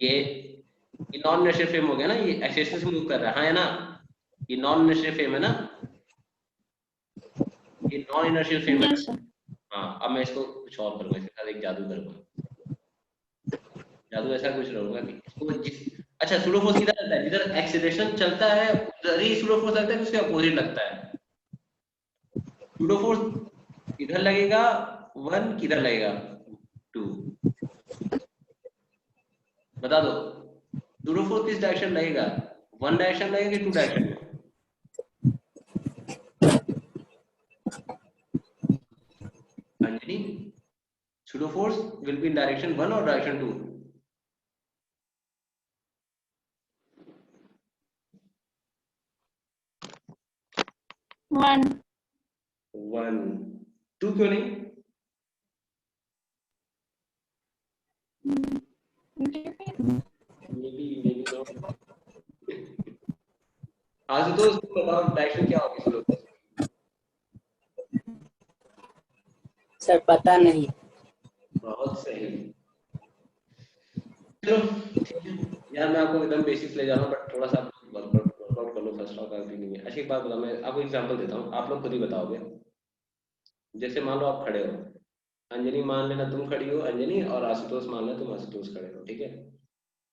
ये नॉन इनर्शियल फ्रेम हो गया ना, ये एक्सेलेरेशन से मूव कर रहा है, हाँ है ना? ये नॉन इनर्शियल फ्रेम है ना, ये नॉन इनर्शियल फ्रेम है। Yes sir. हाँ, अब मैं इसको कुछ और करूंगा, इसके साथ एक जादू करूंगा। जादू ऐसा कुछ रहूंगा कि इसको जिस, अच्छा सूडो फोर्स किधर लगता है? जिधर एक्सीलरेशन चलता है उधर ही सूडो फोर्स लगता है कि उसके अपोजिट लगता है? सूडो फोर्स इधर लगेगा 1, किधर लगेगा 2? बता दो, सूडो फोर्स किस डायरेक्शन लगेगा? 1 डायरेक्शन लगेगा कि 2 डायरेक्शन में? Anjani, pseudo force will be in direction 1 और डायरेक्शन 2? 1। 1, 2 क्यों नहीं? maybe not। आशुतोष तुम बताओ डायरेक्शन क्या होगी सूडो फोर्स? सर पता नहीं। बहुत सही। चलो ठीक है यार, मैं आपको एकदम बेसिक्स ले जा रहा हूँ, बट थोड़ा सा वर्कआउट कर लो। दोनों फर्स्ट लॉ का भी नहीं है। अच्छा एक बात बताओ, मैं आपको एग्जांपल देता हूँ, आप लोग खुद ही बताओगे। जैसे मान लो आप खड़े हो, अंजलि मान लेना तुम खड़ी हो अंजलि, और आशुतोष मान लेना तुम आशुतोष खड़े हो, ठीक है।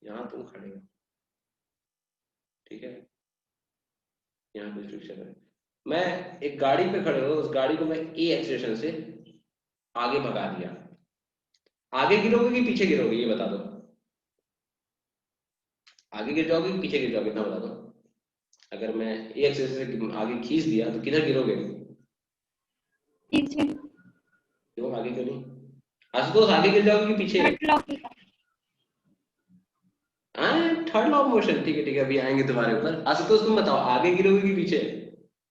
यहाँ तुम खड़े हो, ठीक है, यहाँ कोई फ्रिक्शन है, मैं एक गाड़ी पे खड़े हो, उस गाड़ी को मैं ए एक्सेलरेशन से आगे भगा दिया, आगे गिरोगे कि पीछे गिरोगे ये बता दो। आगे गिर जाओगे कि पीछे गिर जाओगे इतना बता दो। अगर मैं ए एक्सेलरेशन से आगे खींच दिया तो किधर गिरोगे? पीछे। क्यों आगे क्यों नहीं? आशुतोष आगे गिर जाओगे कि पीछे? थर्ड लॉ की थर्ड लॉ ऑफ मोशन, ठीक है अभी आएंगे तुम्हारे ऊपर। आशुतोष तुम बताओ आगे गिरोगे कि पीछे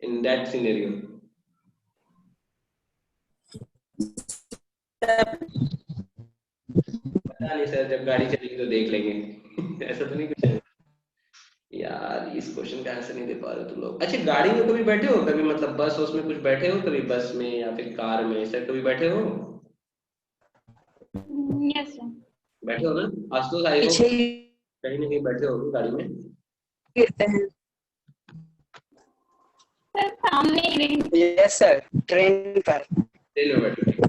इन दैट सिनेरियो? पता नहीं सर, जब गाड़ी चलेगी तो देख लेंगे ऐसा तो नहीं कुछ है यार। इस क्वेश्चन का आंसर नहीं दे पा रहे तुम लोग। अच्छा गाड़ी में कभी बैठे हो कभी, मतलब बस उसमें कुछ बैठे हो कभी, बस में या फिर कार में, सर कभी बैठे हो? Yes sir. बैठे हो ना? आशुतोष आई हो पीछे ही कहीं ना कहीं बैठे हो गाड़ी में? गिरते हैं। सर सामने ही रही। यस सर, ट्रेन पर। ट्रेन में बैठे हो, ठीक है।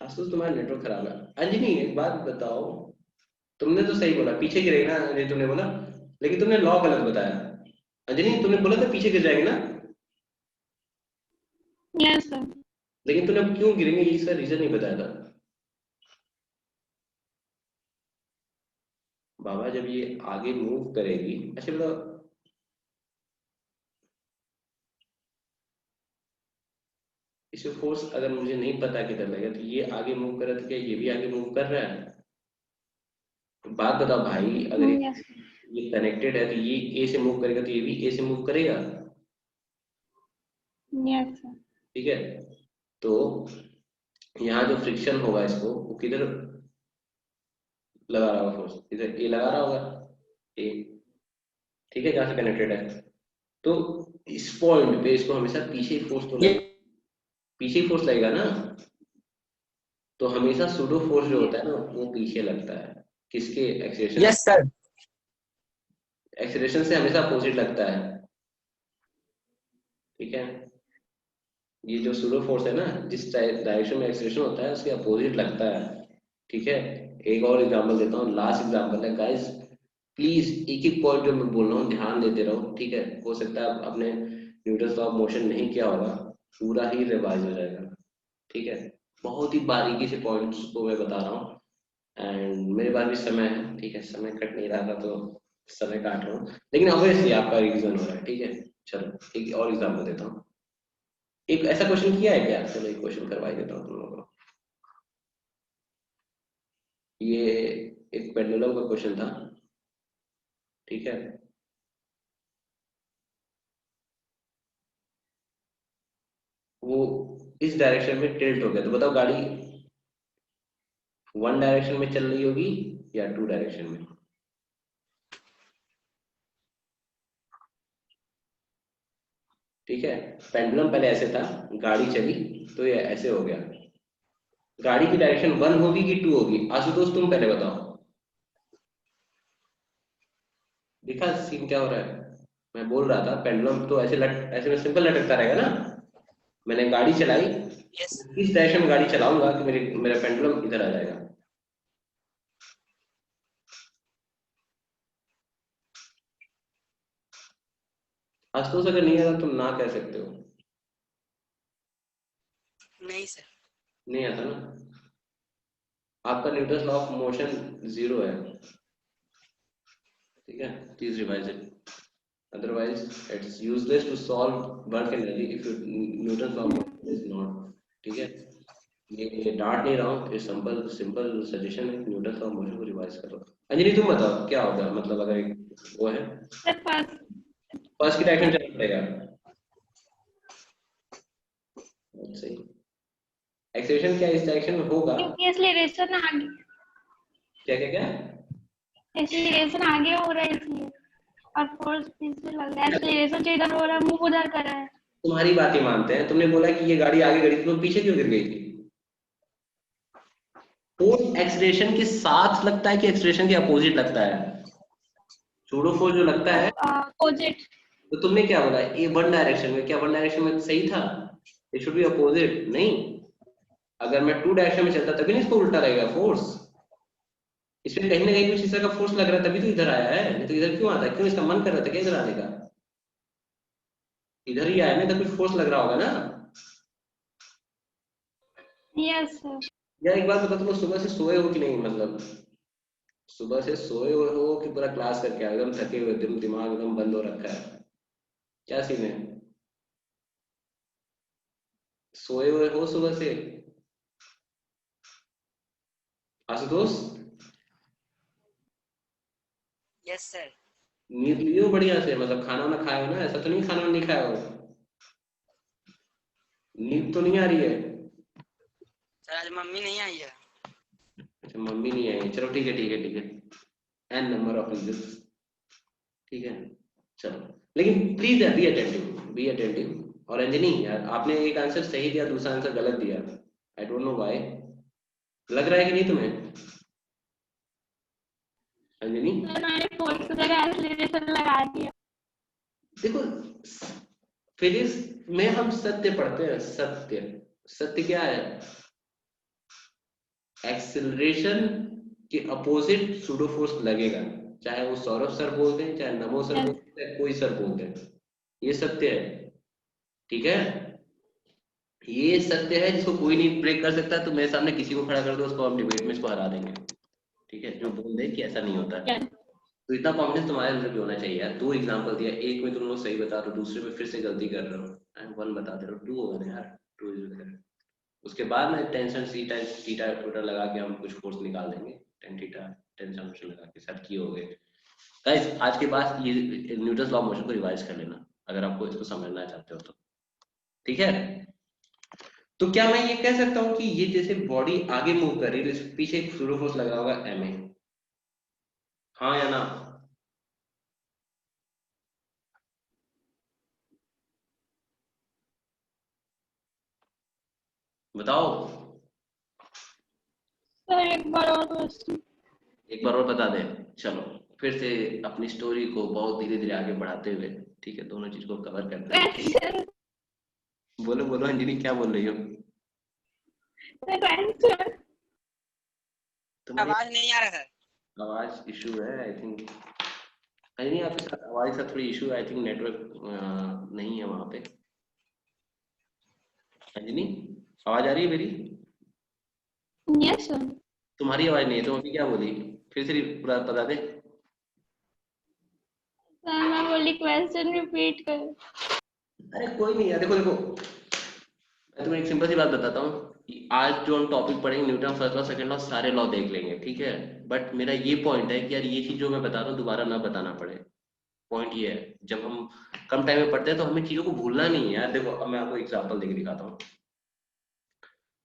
आशुतोष तुम्हारा नेटवर्क खराब है। अंजनी एक बात बताओ, तुमने तो सही बोला पीछे गिरेगा ना अंजनी तुमने बोला, लेकिन तुमने लॉ गलत बताया। अंजनी तुमने बोला था पीछे गिर जाएंगे ना, यस सर। लेकिन तुमने क्यों गिरेंगे ये इसका रीजन नहीं बताया था। बाबा जब ये आगे मूव करेगी, अच्छा बताओ, इसे फोर्स अगर मुझे नहीं पता किधर लगेगा तो ये आगे मूव कर रहा था, क्या ये भी आगे मूव कर रहा है? बात बताओ भाई, अगर यस ये कनेक्टेड है तो ये ए से मूव करेगा तो ये भी ए से मूव करेगा, यस सर। ठीक है। तो यहाँ जो फ्रिक्शन होगा इसको वो किधर लगा रहा होगा फोर्स? इधर ए लगा रहा होगा, ए, ठीक है, जहाँ से कनेक्टेड है। तो इस पॉइंट पे इसको हमेशा पीछे ही फोर्स तो लगेगा, पीछे ही फोर्स लगेगा ना। तो हमेशा सूडो फोर्स जो होता है ना वो पीछे लगता है, किसके? एक्सेलरेशन। Yes sir. एक्सेलरेशन से हमेशा अपोजिट लगता है, ठीक है। ये जो सूडो फोर्स है ना, जिस डायरेक्शन में एक्सेलरेशन होता है उसके अपोजिट लगता है, ठीक है। एक और एग्जांपल देता हूँ, लास्ट एग्जांपल है गाइस, प्लीज एक एक पॉइंट जो मैं बोल रहा हूँ ध्यान देते रहो, ठीक है। हो सकता है आपने न्यूटन्स लॉ ऑफ मोशन नहीं किया होगा, पूरा ही रिवाइज हो जाएगा, ठीक है। बहुत ही बारीकी से पॉइंट्स को मैं बता रहा हूँ, एंड मेरे पास भी समय है, ठीक है, समय कट नहीं रहा था तो समय काट रहा हूँ, लेकिन ऑब्वियसली आपका रिवीजन हो रहा है, ठीक है। चलो एक और एग्जांपल देता हूँ। एक ऐसा क्वेश्चन किया है क्या? चलो एक क्वेश्चन करवा ही देता हूँ तुम लोगों को। ये एक पेंडुलम का क्वेश्चन था, ठीक है। वो इस डायरेक्शन में टिल्ट हो गया, तो बताओ गाड़ी वन डायरेक्शन में चल रही होगी या टू डायरेक्शन में? ठीक है, पेंडुलम पहले ऐसे था, गाड़ी चली तो ये ऐसे हो गया। गाड़ी की डायरेक्शन वन होगी कि टू होगी? आशुतोष तुम पहले बताओ, देखा सीन क्या हो रहा है? मैं बोल रहा था पेंडुलम तो ऐसे में सिंपल लटकता रहेगा ना। मैंने गाड़ी चलाई, यस इस डायरेक्शन में गाड़ी चलाऊंगा कि मेरा पेंडुलम इधर आ जाएगा। आशुतोष अगर नहीं आता तुम ना कह सकते हो। नहीं सर। नहीं आता ना, आपका न्यूटन्स लॉ ऑफ मोशन 0 है, ठीक है। Please revise it, otherwise it's useless to solve work energy if you Newton's law of motion is not, ठीक है। ये डांट नहीं रहा हूँ, ये सिंपल सिंपल सजेशन है, न्यूटन्स लॉ ऑफ मोशन को रिवाइज करो। अंजलि तुम बताओ क्या होगा, मतलब अगर वो है सर फर्स्ट फर्स्ट की डायरेक्शन चलना पड़ेगा, सही। एक्सेलरेशन क्या इस डायरेक्शन में होगा? क्योंकि एक्सीलरेशन आगे, क्या क्या क्या? एक्सीलरेशन आगे हो रहा है इसलिए, और फोर्स पीछे लग रहा है। एक्सीलरेशन जो इधर हो रहा है मूव उधर कर रहा है। तुम्हारी बात ही मानते हैं, तुमने बोला कि ये गाड़ी आगे गई थी तो पीछे क्यों गिर गई थी? फोर्स एक्सेलरेशन के साथ लगता है कि एक्सेलरेशन के अपोजिट लगता है? सूडो फोर्स जो लगता है, अपोजिट। तो तुमने क्या बोला, ये वन डायरेक्शन में, क्या वन डायरेक्शन में सही था? इट शुड बी अपोजिट, नहीं? अगर मैं टू डायरेक्शन में चलता तभी नहीं इसको उल्टा लगेगा फोर्स। इसमें कहीं ना कहीं कुछ इस तरह का फोर्स लग रहा है तभी तो इधर आया है, नहीं तो इधर क्यों आता है? क्यों इसका मन कर रहा था क्या इधर आने का? इधर ही आया ना, इधर कुछ फोर्स लग रहा होगा ना। Yes sir. यार एक बात बता, तुम सुबह से सोए हो कि नहीं? मतलब सुबह से सोए हुए हो कि पूरा क्लास करके आए एकदम थके हुए, दिमाग एकदम बंद हो रखा है, क्या सीन है? सोए हुए हो सुबह से आशुतोष? Yes sir. नींद ली हो बढ़िया से? मतलब खाना वाना खाए हो ना? ऐसा तो नहीं खाना वाना नहीं खाया हो? नींद तो नहीं आ रही है? सर आज मम्मी नहीं आई है। अच्छा मम्मी नहीं आई, चलो ठीक है ठीक है ठीक है, एन नंबर ऑफ रीजंस, ठीक है चलो। लेकिन please be attentive, be attentive. और अंजनी यार, आपने एक आंसर सही दिया, दूसरा आंसर गलत दिया। आई डोंट नो व्हाई। लग रहा है कि नहीं तुम्हें अंजनी? सर मैंने फोर्स की जगह एक्सीलरेशन लगा दिया। देखो फिजिक्स में हम सत्य पढ़ते हैं, सत्य। सत्य क्या है? एक्सिलरेशन के अपोजिट सूडो फोर्स लगेगा, चाहे वो सौरभ सर बोल दें, चाहे नमो सर बोल यस। दें, चाहे कोई सर बोल दें, ये सत्य है, ठीक है? ये सत्य है जिसको कोई नहीं ब्रेक कर सकता। तो मेरे सामने किसी को खड़ा कर दो, उसको हम डिबेट में इसको हरा देंगे, ठीक है? जो बोल दे कि ऐसा नहीं होता है। यस। तो इतना कॉन्फिडेंस तुम्हारे अंदर भी होना चाहिए यार। दो एग्जांपल दिया, एक में तुम लोग सही बता रहे हो, दूसरे में फिर से गलती कर रहे हो, एंड वन बता दे रहे हो, टू होगा ना यार, टू इज। उसके बाद में tension C type theta theta लगा के हम कुछ फोर्स निकाल देंगे, टेन थीटा टेंशन फंक्शन लगा के सेट किए हो गए। गाइस आज के बाद ये न्यूटन्स लॉ ऑफ मोशन को रिवाइज कर लेना अगर आपको इसको समझना चाहते हो तो, ठीक है? तो क्या मैं ये कह सकता हूँ कि ये जैसे बॉडी आगे मूव कर रही है तो इसके पीछे एक सूडो फोर्स लगा होगा एम ए, हाँ या ना? बताओ। सर एक बार और क्वेश्चन। एक बार और बता दें, चलो फिर से अपनी स्टोरी को बहुत धीरे धीरे आगे बढ़ाते हुए, ठीक है, दोनों चीज को कवर करते हुए। क्वेश्चन। बोलो बोलो अंजलि, क्या बोल रही हो? Sir question. तुम्हारी आवाज नहीं आ रहा है। आवाज इशू है आई थिंक। नहीं आपके साथ आवाज का थोड़ी इशू है, आई थिंक नेटवर्क नहीं है वहां पे। अंजनी आवाज आ रही है मेरी? Yes sir. तुम्हारी आवाज नहीं है, तुम अभी क्या बोली? फिर से पूरा बता दे। सर मैं बोली क्वेश्चन रिपीट कर। अरे कोई नहीं यार, देखो देखो मैं तुम्हें एक सिंपल सी बात बताता हूँ कि आज जो हम टॉपिक पढ़ेंगे Newton first law second law सारे लॉ देख लेंगे, ठीक है? बट मेरा ये पॉइंट है कि यार ये चीज जो मैं बता रहा हूँ दोबारा ना बताना पड़े। पॉइंट ये है, जब हम कम टाइम में पढ़ते हैं तो हमें चीजों को भूलना नहीं है यार। देखो अब मैं आपको एग्जाम्पल देके दिखाता हूँ,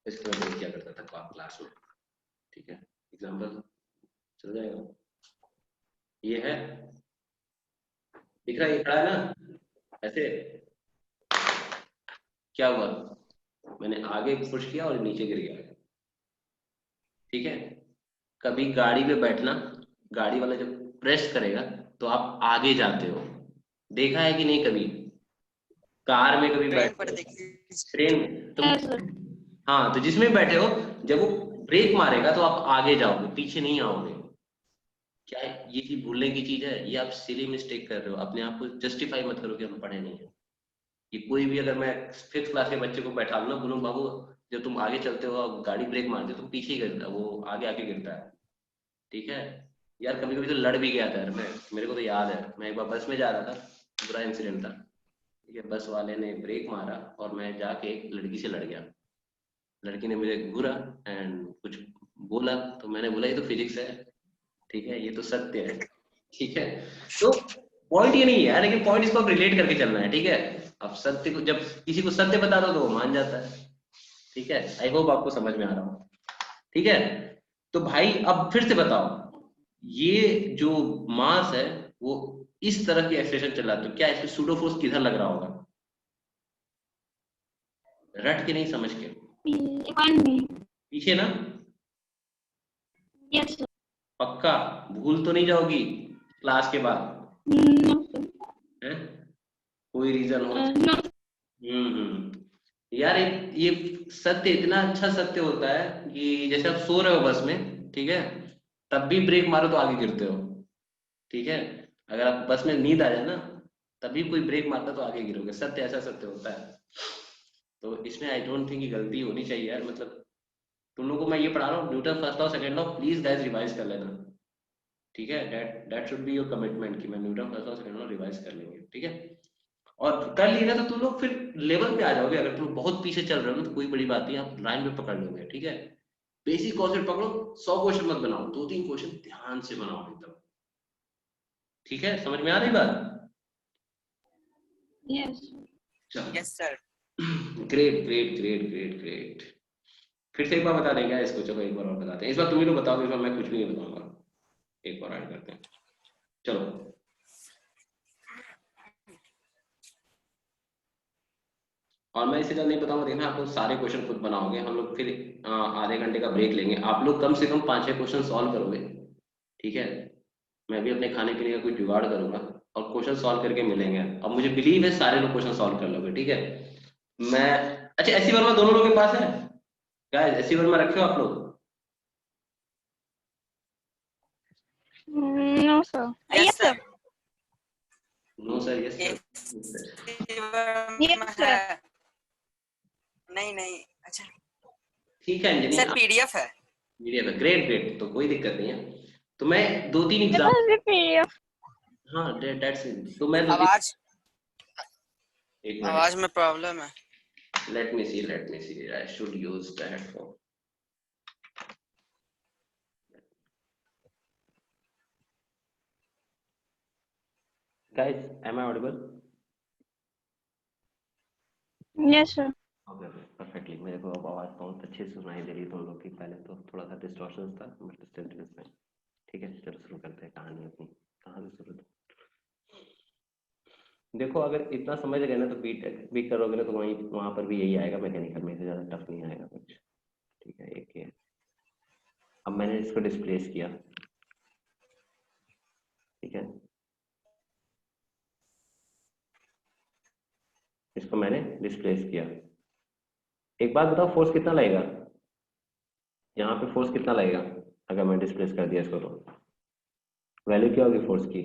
इसके बाद क्या करता था क्लास में, ठीक है? एग्जाम्पल चल जाएगा। ये है, दिख रहा है, ये खड़ा है ना ऐसे, क्या हुआ? मैंने आगे पुश किया और नीचे गिर गया, ठीक है? कभी गाड़ी में बैठना, गाड़ी वाला जब प्रेस करेगा तो आप आगे जाते हो, देखा है कि नहीं कभी? कार में कभी ट्रेन बैठते पर हो, देखिए। ट्रेन में तुम, यस सर। हाँ तो जिसमें बैठे हो जब वो ब्रेक मारेगा तो आप आगे जाओगे, पीछे नहीं आओगे। क्या ये चीज भूलने की चीज है? ये आप सिली मिस्टेक कर रहे हो, अपने आप को जस्टिफाई मत करो कि हम पढ़े नहीं है। ये कोई भी अगर मैं फिफ्थ क्लास के बच्चे को बैठा लूँ ना, बोलूँ बाबू जब तुम आगे चलते हो और गाड़ी ब्रेक मारते हो तुम पीछे ही गिरता है, वो आगे आके गिरता है, ठीक है? यार कभी कभी तो लड़ भी गया था यार मैं, मेरे को तो याद है मैं एक बार बस में जा रहा था, बुरा इंसिडेंट था, ठीक है? बस वाले ने ब्रेक मारा और मैं जाके एक लड़की से लड़ गया। लड़की ने मुझे घूरा एंड कुछ बोला, तो मैंने बोला ये तो फिजिक्स है, ठीक है, ये तो सत्य है, ठीक है? तो पॉइंट ये नहीं है, लेकिन पॉइंट इसको रिलेट करके चलना है, ठीक है? अब सत्य को जब किसी को सत्य बता दो तो वो मान जाता है, ठीक है? आई होप आपको समझ में आ रहा हो, ठीक है? तो भाई अब फिर से बताओ, ये जो मास है वो इस तरह की एक्सेलेरेशन चल रहा है, तो क्या इसमें सूडो फोर्स किधर लग रहा होगा? रट के नहीं, समझ के। वन में। पीछे ना? Yes sir. पक्का? भूल तो नहीं जाओगी? क्लास के बाद? No, sir. है कोई रीजन हो? No. यार ये सत्य इतना अच्छा सत्य होता है कि जैसे आप सो रहे हो बस में, ठीक है, तब भी ब्रेक मारो तो आगे गिरते हो, ठीक है। अगर आप बस में नींद आ जाए ना, तभी कोई ब्रेक मारता तो आगे गिरोगे। सत्य ऐसा सत्य होता है। तो इसमें आई डोंट थिंक गलती होनी चाहिए यार। मतलब तुम लोगों को मैं ये पढ़ा रहा हूँ Newton first law second law, please guys revise कर लेना, ठीक है। That should be your commitment कि मैं Newton first law second law revise कर लेंगे, ठीक है। और कर लिए ना तो तुम लोग फिर लेवल पे आ जाओगे। अगर तुम बहुत पीछे चल रहे हो ना तो कोई बड़ी बात नहीं, आप लाइन पे पकड़ लोगे, ठीक है। बेसिक कॉन्सेप्ट पकड़ो, 100 क्वेश्चन मत बनाओ, 2-3 क्वेश्चन ध्यान से बनाओ एकदम, ठीक है। समझ में आ रही बात? Yes. चलो, yes sir. Great great great great great. फिर से एक बार बता देंगे इसको? चलो एक बार और बताते हैं। इस बार तुम ही लोग बताओ, इस बार मैं कुछ भी नहीं बताऊंगा, एक बार ऐड करते हैं। चलो, और मैं इसे जल्द नहीं बताऊंगा, देखना आप लोग सारे क्वेश्चन खुद बनाओगे। हम लोग फिर आधे घंटे का ब्रेक लेंगे। आप लोग कम से कम 5-6 क्वेश्चन सॉल्व करोगे, ठीक है। मैं भी अपने खाने पीने का कुछ जुगाड़ करूंगा और क्वेश्चन सॉल्व करके मिलेंगे। अब मुझे बिलीव है सारे लोग क्वेश्चन सॉल्व कर लोगे, ठीक है। मैं अच्छा, एसी वर्मा दोनों लोगों के पास है? गाइस एसी वर्मा रखे हो आप लोग? No, sir. Yes, sir. No sir, yes Yes, sir. Yes, sir. नहीं नहीं, अच्छा ठीक है अंजलि, सर आप पीडीएफ है। मीडिया पे ग्रेट ग्रेट, तो कोई दिक्कत नहीं है। तो मैं 2-3 It exam, was the PDF. हाँ दैट्स इट। तो मैं 2-3, आवाज एक मिनट, आवाज में प्रॉब्लम है। Let me see, I should use the headphone. Guys am I audible? Yes, sir. Okay okay, perfectly. मेरे को अब आवाज बहुत अच्छे से सुनाई दे रही है तुम लोग की। पहले तो थोड़ा सा डिस्टॉर्शन था, but still it is fine, ठीक है। चलो शुरू करते हैं कहानी अपनी। कहाँ से शुरू? देखो, अगर इतना समझ गए ना तो बीटेक भी करोगे ना तो वहीं वहां पर भी यही आएगा मैकेनिकल में, से ज्यादा टफ नहीं आएगा कुछ, ठीक है। एक ये, अब मैंने इसको डिस्प्लेस किया, ठीक है। इसको मैंने डिस्प्लेस किया। एक बात बताओ, फोर्स कितना लगेगा यहाँ पे? फोर्स कितना लगेगा अगर मैं डिस्प्लेस कर दिया इसको? तो वैल्यू क्या होगी फोर्स की?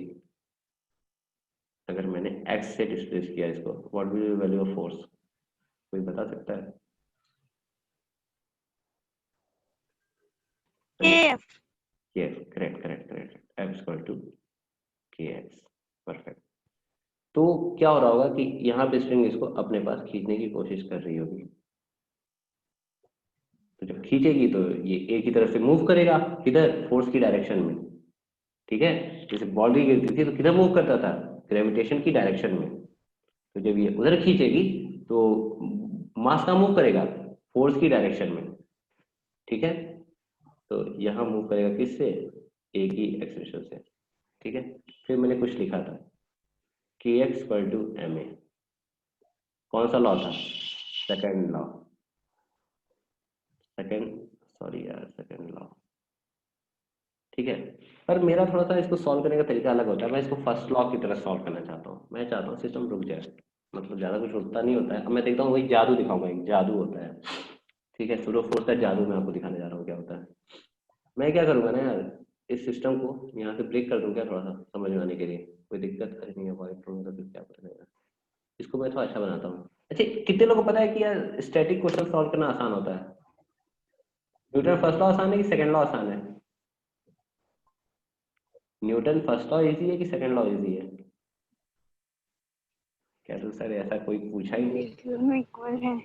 अगर मैंने एक्स से डिस्प्लेस किया इसको, what will be value of force? कोई बता सकता है? AF. Correct correct correct, F equal to kx, perfect. तो क्या हो रहा होगा कि यहाँ पे स्ट्रिंग इसको अपने पास खींचने की कोशिश कर रही होगी। तो जब खींचेगी तो ये एक ही तरफ से मूव करेगा, किधर? फोर्स की डायरेक्शन में, ठीक है। जैसे बॉडी गिरती थी तो किधर मूव करता था? ग्रेविटेशन की डायरेक्शन में। तो जब ये उधर खींचेगी तो मास का मूव करेगा फोर्स की डायरेक्शन में, ठीक है। तो यहाँ मूव करेगा किससे? एक ही एक्सेलरेशन से, ठीक है। फिर मैंने कुछ लिखा था kx इक्वल टू ma। कौन सा लॉ था? सेकंड लॉ, सेकंड, सॉरी यार, सेकंड लॉ, ठीक है। पर मेरा थोड़ा सा इसको सॉल्व करने का तरीका अलग होता है। मैं इसको फर्स्ट लॉ की तरह सॉल्व करना चाहता हूँ। मैं चाहता हूँ सिस्टम रुक जाए, मतलब ज्यादा कुछ होता नहीं होता है। अब मैं देखता हूँ वही जादू दिखाऊंगा, एक जादू होता है, ठीक है। सूडो फोर्स का जादू मैं आपको दिखाने जा रहा हूँ क्या होता है। मैं क्या करूंगा ना यार, इस सिस्टम को यहाँ से ब्रेक कर दूंगा थोड़ा सा समझ में आने के लिए। कोई दिक्कत नहीं है, अवॉइड करूंगा तो फिर क्या करेगा। इसको मैं थोड़ा अच्छा बनाता हूँ। अच्छा, कितने लोगों को पता है कि यार स्टैटिक क्वेश्चन सॉल्व करना आसान होता है? न्यूटन फर्स्ट लॉ आसान है कि सेकंड लॉ आसान है? न्यूटन फर्स्ट लॉ इजी है कि सेकंड लॉ इजी है? क्या तो सर ऐसा कोई पूछा ही नहीं। दोनों इक्वल है।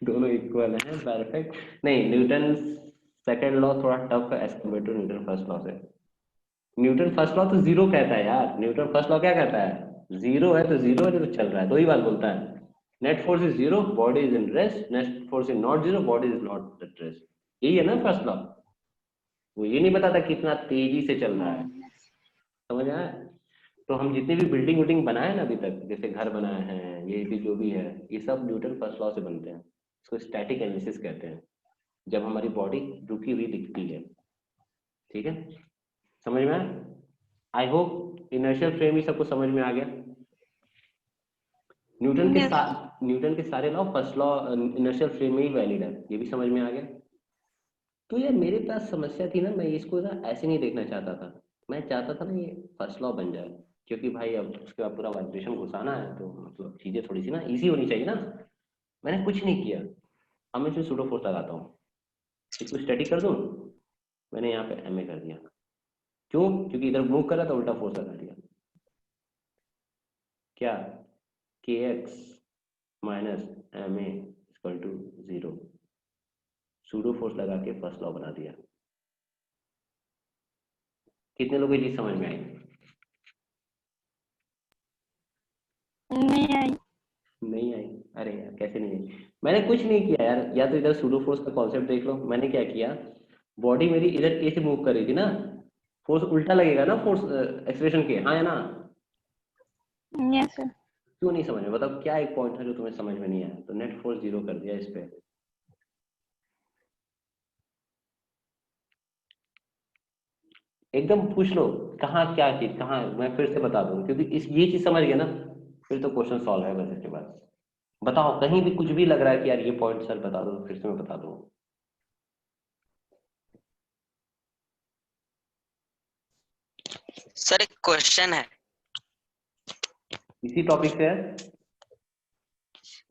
दोनों इक्वल हैं, परफेक्ट। नहीं, न्यूटन सेकंड लॉ थोड़ा टफ है as compare to Newton first law से। न्यूटन फर्स्ट लॉ तो जीरो कहता है यार। न्यूटन फर्स्ट लॉ क्या कहता है? जीरो है तो जीरो है, तो चल रहा है, दो ही बात बोलता है। Net force is zero, body is in rest. Net force is not zero, body is not at rest. यही है ना फर्स्ट लॉ। वो ये नहीं बताता कितना तेजी से चल रहा है, समझ आया? तो हम जितने भी बिल्डिंग विल्डिंग बनाए ना अभी तक, जैसे घर बनाए हैं, ये भी जो भी है, ये सब न्यूटन फर्स्ट लॉ से बनते हैं। इसको स्टैटिक एनालिसिस कहते हैं, जब हमारी बॉडी रुकी हुई दिखती है, ठीक है। समझ में आया? आई होप इनर्शियल फ्रेम ही सबको समझ में आ गया। न्यूटन के सारे law first law inertial frame में ही वैलिड है, ये भी समझ में आ गया। तो यार मेरे पास समस्या थी ना, मैं इसको ना ऐसे नहीं देखना चाहता था, मैं चाहता था ना ये फर्स्ट लॉ बन जाए, क्योंकि भाई अब उसके बाद पूरा वाइब्रेशन घुसाना है, तो मतलब चीजें थोड़ी सी ना इजी होनी चाहिए ना। मैंने कुछ नहीं किया, अब मैं इसमें सूडो फोर्स लगाता हूँ, इसको स्टैटिक कर दूं, मैंने यहाँ पे एम ए कर दिया। क्यों? क्योंकि इधर मूव कर रहा था, उल्टा फोर्स लगा दिया। क्या? K X minus M A equal to 0, pseudo force लगा के फर्स्ट लॉ बना दिया। कितने लोगों को ये चीज समझ में आई? नहीं आई। नहीं आई? अरे यार कैसे नहीं आई? मैंने कुछ नहीं किया यार, या तो इधर सूडो फोर्स का कॉन्सेप्ट देख लो। मैंने क्या किया, बॉडी मेरी इधर ए से मूव कर रही थी ना, फोर्स उल्टा लगेगा ना फोर्स एक्सलेशन के, हाँ है ना? Yes sir. क्यों नहीं समझ में? बताओ क्या एक पॉइंट था जो तुम्हें समझ में नहीं आया? तो नेट फोर्स 0 कर दिया इस पे। एकदम पूछ लो कहाँ क्या चीज कहाँ, मैं फिर से बता दूं, क्योंकि इस ये चीज समझ गया ना, फिर तो क्वेश्चन सॉल्व है बस। इसके बाद बताओ कहीं भी कुछ भी लग रहा है कि यार ये पॉइंट सर बता दो, फिर से मैं बता दूं। सर एक क्वेश्चन है। इसी टॉपिक से है?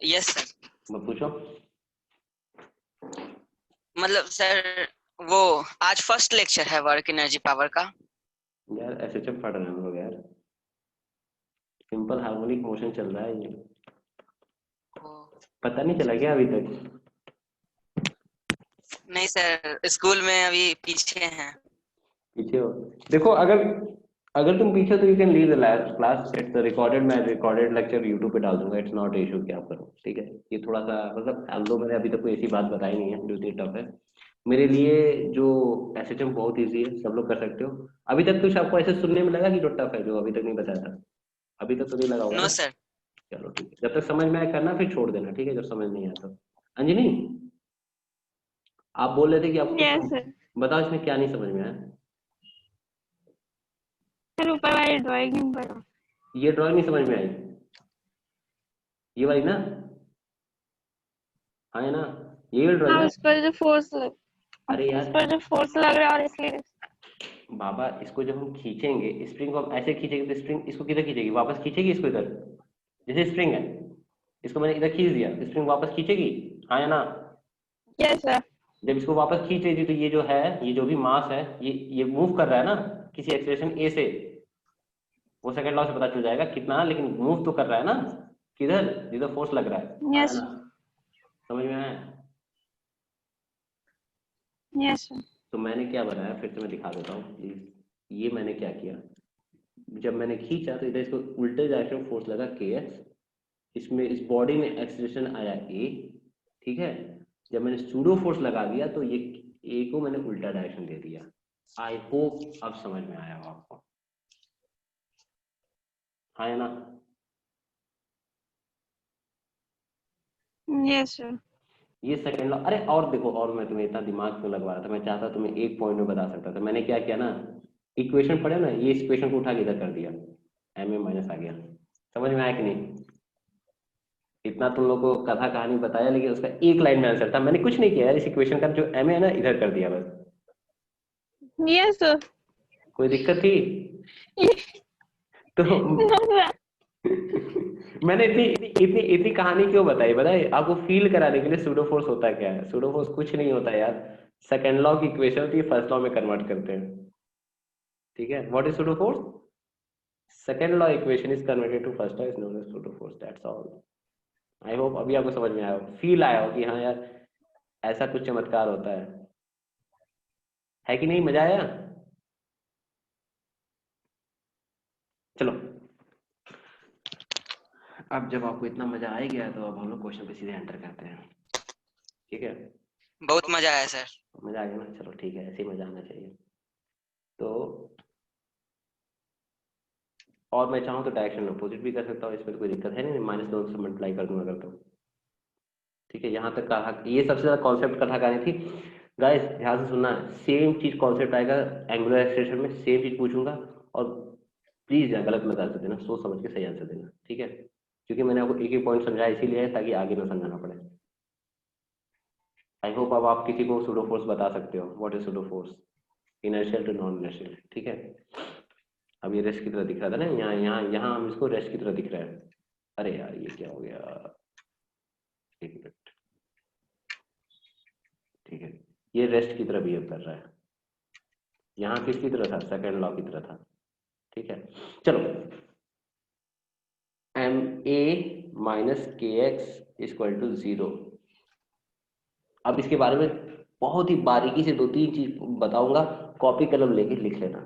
Yes sir. मैं पूछो। मतलब सर वो आज फर्स्ट लेक्चर है वर्क एनर्जी पावर का। यार एसएचएफ पढ़ रहे हैं हम लोग यार, सिंपल हार्मोनिक मोशन चल रहा है ये, पता नहीं चला क्या अभी तक? नहीं सर, स्कूल में अभी पीछे हैं। पीछे हो? देखो अगर तुम पीछे हो तो you can leave the class, it's recorded, मैं रिकॉर्डेड लेक्चर यूट्यूब पे डाल दूंगा, इट्स नॉट इशू कि आप करो, ठीक है? ये थोड़ा सा मतलब although मैंने अभी तक कोई ऐसी बात बताई नहीं है जो इतनी टफ है मेरे लिए, जो एसएचएम बहुत इजी है, सब लोग कर सकते हो। अभी तक कुछ आपको ऐसे सुनने में लगा कि जो टफ है, जो अभी तक नहीं बताया था? अभी तक तो नहीं लगा होगा नो ना? सर। चलो ठीक है, जब तक समझ में आए करना, फिर छोड़ देना, ठीक है? जब समझ नहीं आया तो। अंजनी, आप बोल रहे थे कि आपको यस सर। बताओ इसमें क्या नहीं समझ में आया? सर ऊपर वाली ड्राइंग नहीं बना। ये ड्राइंग नहीं समझ में आई? ये वाली ना? हाँ है ना? ये वाली ड्राइंग हाँ, ना? उस पर जो फोर्स लग अरे उस यार पर जो फोर्स लग रहा है और इसलिए। बाबा, इसको जब हम खींचेंगे, स्प्रिंग को हम ऐसे खींचेंगे तो स्प्रिंग इसको किधर खींचेगी? वापस खींचेगी इसको इधर। जैसे स्प्रिंग है, इसको मैंने इधर खींच दिया, स्प्रिंग वापस खींचेगी, हाँ या ना? Yes sir. जब इसको वापस खींच रही थी तो ये जो है, ये जो भी मास है, ये मूव कर रहा है ना किसी एक्सेलरेशन ए से, वो सेकंड लॉ से पता चल जाएगा कितना, लेकिन मूव तो कर रहा है ना किधर, जिधर फोर्स लग रहा है, हाँ या यस ना? समझ में आया? Yes sir. तो मैंने क्या बनाया, फिर से मैं दिखा देता हूँ प्लीज। ये मैंने क्या किया, जब मैंने खींचा तो इधर इसको उल्टे डायरेक्शन में फोर्स लगा के एक्स, इसमें इस बॉडी में एक्सीलरेशन आया ए, ठीक है? जब मैंने सूडो फोर्स लगा दिया तो ये ए को मैंने उल्टा डायरेक्शन दे दिया। आई होप अब समझ में आया हो आपको, हाँ या ना? Yes sir. ये सेकंड लॉ। अरे और देखो, और मैं तुम्हें इतना दिमाग क्यों लगवा रहा था, मैं चाहता तुम्हें एक पॉइंट में बता सकता था। मैंने क्या किया ना, इक्वेशन पढ़े ना, ये इस इक्वेशन को उठा के इधर कर दिया, एम ए माइनस आ गया। समझ में आया कि नहीं? इतना तुम लोगों को कथा कहानी बताया, लेकिन उसका एक लाइन में आंसर था। मैंने कुछ नहीं किया यार, इस इक्वेशन का जो एम ए है ना, इधर कर दिया बस। Yes sir. कोई दिक्कत थी? तो मैंने इतनी इतनी इतनी कहानी क्यों बताई, बताइए? आपको फील कराने के लिए सूडो फोर्स होता क्या है। सूडो फोर्स कुछ नहीं होता यार, सेकंड लॉ की इक्वेशन होती है, फर्स्ट लॉ में कन्वर्ट करते हैं, ठीक है? What is pseudo force? Second law equation is converted to first law, is known as pseudo force, that's all. I hope अभी आपको समझ में आया हो, फील आया हो कि हाँ यार ऐसा कुछ चमत्कार होता है कि नहीं? मजा आया? चलो, अब जब आपको इतना मजा आ गया तो अब हम लोग क्वेश्चन पे सीधे एंटर करते हैं, ठीक है? बहुत मजा आया सर। मजा आ गया ना? चलो ठीक है, ऐसे ही मजा आना चाहिए। तो और मैं चाहूँ तो डायरेक्शन अपोजिट भी कर सकता हूँ, इसमें तो कोई दिक्कत है नहीं, माइनस 2 से मल्टीप्लाई कर दूंगा अगर तो, ठीक है? यहाँ तक कहा, ये सबसे ज्यादा कॉन्सेप्ट कथा कहानी थी। गाइस ध्यान से सुनना, सेम चीज कॉन्सेप्ट आएगा एंगुलर एक्सेलरेशन में, सेम चीज पूछूंगा, और प्लीज गलत मत आंसर देना, सोच समझ के सही आंसर देना, ठीक है? क्योंकि मैंने आपको एक एक पॉइंट समझाया इसीलिए है ताकि आगे ना समझाना पड़े। आई होप अब आप किसी को सूडो फोर्स बता सकते हो। What is pseudo force? Inertial to non inertial, ठीक है? अब ये रेस्ट की तरह दिख रहा था ना, यहाँ यहाँ यहाँ हम इसको रेस्ट की तरह दिख रहा है। अरे यार ये क्या हो गया, एक मिनट, ठीक है? ये रेस्ट की तरह बिहेव कर रहा है, यहाँ किसकी तरह था? सेकंड लॉ की तरह था, ठीक है? चलो, एम ए माइनस के एक्स इक्वल टू 0। अब इसके बारे में बहुत ही बारीकी से 2-3 चीज बताऊंगा, कॉपी कलम लेके लिख लेना,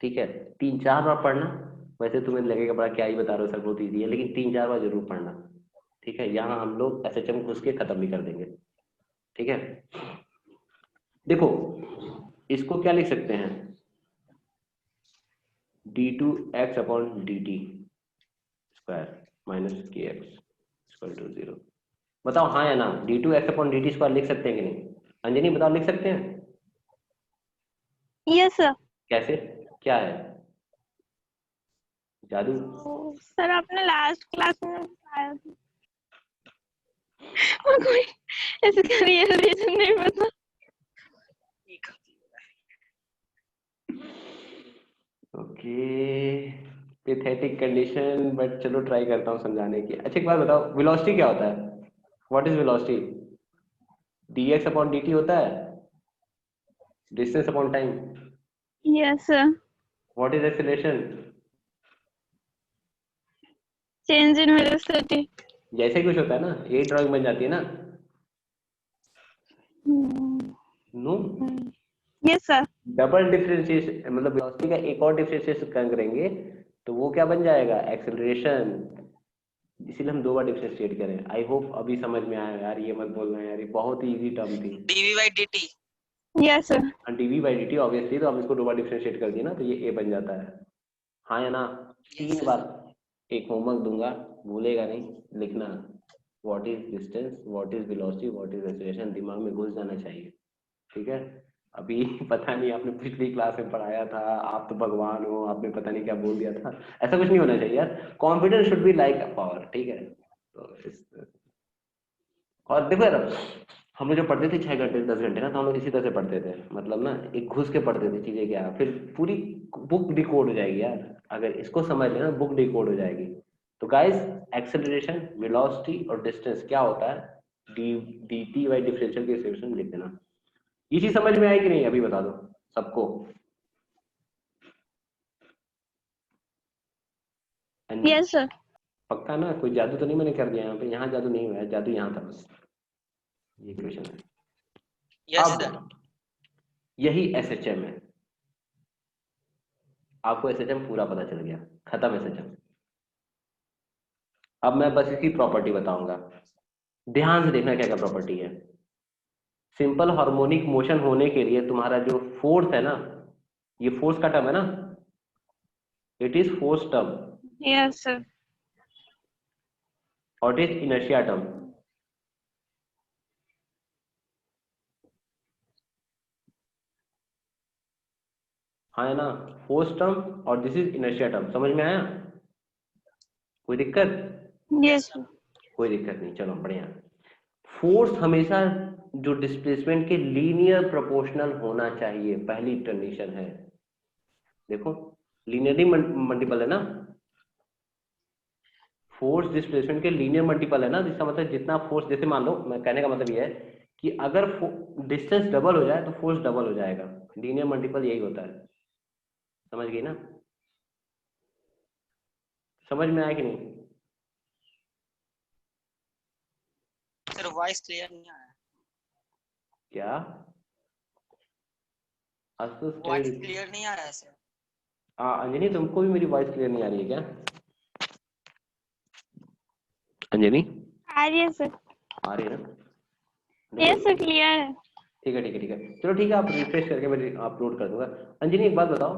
ठीक है? 3-4 बार पढ़ना। वैसे तुम्हें लगेगा बड़ा क्या ही बता रहे हो सर, बहुत ईजी है, लेकिन 3-4 बार जरूर पढ़ना, ठीक है? यहाँ हम लोग एसएचएम घुस के खत्म भी कर देंगे, ठीक है? देखो इसको क्या लिख सकते हैं? d2x upon dt square minus के एक्स इक्वल टू 0। बताओ हाँ या ना, d2x अपॉन dt स्क्वायर लिख सकते हैं कि नहीं? अंजनी बताओ, लिख सकते हैं? Yes sir. कैसे, क्या है जादू? सर आपने लास्ट क्लास में बताया था। और कोई ऐसे का रियल रीजन नहीं पता। ओके, पैथेटिक कंडीशन, बट चलो ट्राई करता हूँ समझाने की। अच्छा एक बात बताओ, वेलोसिटी क्या होता है? What is velocity? dx upon dt होता है, distance upon time. Yes sir. What is acceleration? Change in velocity. जैसे कुछ होता है ना, यही ड्राइंग बन जाती है ना? No, yes sir. Double differentiation, मतलब वेलोसिटी का एक और डिफरेंशिएशन करेंगे तो वो क्या बन जाएगा? एक्सेलरेशन। इसीलिए हम 2 बार डिफरेंशिएट करें। आई होप अभी समझ में आया यार, ये मत बोलना यार, ये बहुत ही इजी टर्म थी। dv by dt। Yes sir. dv by dt obviously, तो हम इसको 2 बार डिफरेंशिएट कर दिए ना, तो ये a बन जाता है, हाँ या ना? 3 बार। एक होमवर्क दूंगा, भूलेगा नहीं, लिखना। What is distance, what is velocity, what is acceleration, दिमाग में घुस जाना चाहिए, ठीक है? अभी पता नहीं आपने पिछली क्लास में पढ़ाया था, आप तो भगवान हो, आपने पता नहीं क्या बोल दिया था। ऐसा कुछ नहीं होना चाहिए यार, confidence should be like a power, ठीक है? तो और देखो यार, हम लोग जो पढ़ते थे 6 घंटे 10 घंटे ना, तो हम लोग इसी तरह से पढ़ते थे, मतलब ना एक घुस के पढ़ते थे चीजें, क्या फिर पूरी बुक डिकोड हो जाएगी यार, अगर इसको समझ लेना बुक डिकोड हो जाएगी। तो गाइस, एक्सेलरेशन, वेलोसिटी और डिस्टेंस क्या होता है? डी dt बाई डिफरेंशियल के एक्सेलरेशन लिख देना। ये चीज समझ में आई कि नहीं, अभी बता दो सबको। Yes sir. पक्का ना? कोई जादू तो नहीं मैंने कर दिया यहाँ पे? यहाँ जादू नहीं हुआ है, जादू यहाँ था बस, ये क्वेश्चन है। अब यही एसएचएम है, आपको एसएचएम पूरा पता चल गया, खत्म एसएचएम। अब मैं बस इसकी प्रॉपर्टी बताऊंगा, ध्यान से देखना क्या क्या प्रॉपर्टी है। सिंपल हार्मोनिक मोशन होने के लिए तुम्हारा जो फोर्स है ना, ये फोर्स का टर्म है ना, it is force term, yes sir. और इट इज इनर्शिया टर्म। हाँ है ना? फोर्स टर्म और दिस इज इनर्शिया टर्म, समझ में आया? कोई दिक्कत? Yes sir. कोई दिक्कत नहीं, चलो बढ़िया। फोर्स हमेशा जो डिस्प्लेसमेंट के लीनियर प्रोपोर्शनल होना चाहिए, पहली कंडीशन है। देखो लीनियरली मल्टीपल है ना, फोर्स डिस्प्लेसमेंट के लीनियर मल्टीपल है ना, इसका मतलब जितना फोर्स, जैसे मान लो, मैं कहने का मतलब ये है कि अगर डिस्टेंस डबल हो जाए तो फोर्स डबल हो जाएगा, लीनियर मल्टीपल यही होता है। समझ गई ना? समझ में आया कि नहीं? सर वॉइस क्लियर नहीं आ रहा है। क्या वॉइस क्लियर नहीं आ रहा है सर। अंजनी, तुमको भी मेरी वॉइस क्लियर नहीं आ रही है क्या अंजनी? आ रही है सर। आ रही है ना? यस सर, क्लियर है। ठीक है ठीक है ठीक है, चलो ठीक है, आप रिफ्रेश करके मैं अपलोड कर दूंगा। अंजनी एक बात बताओ,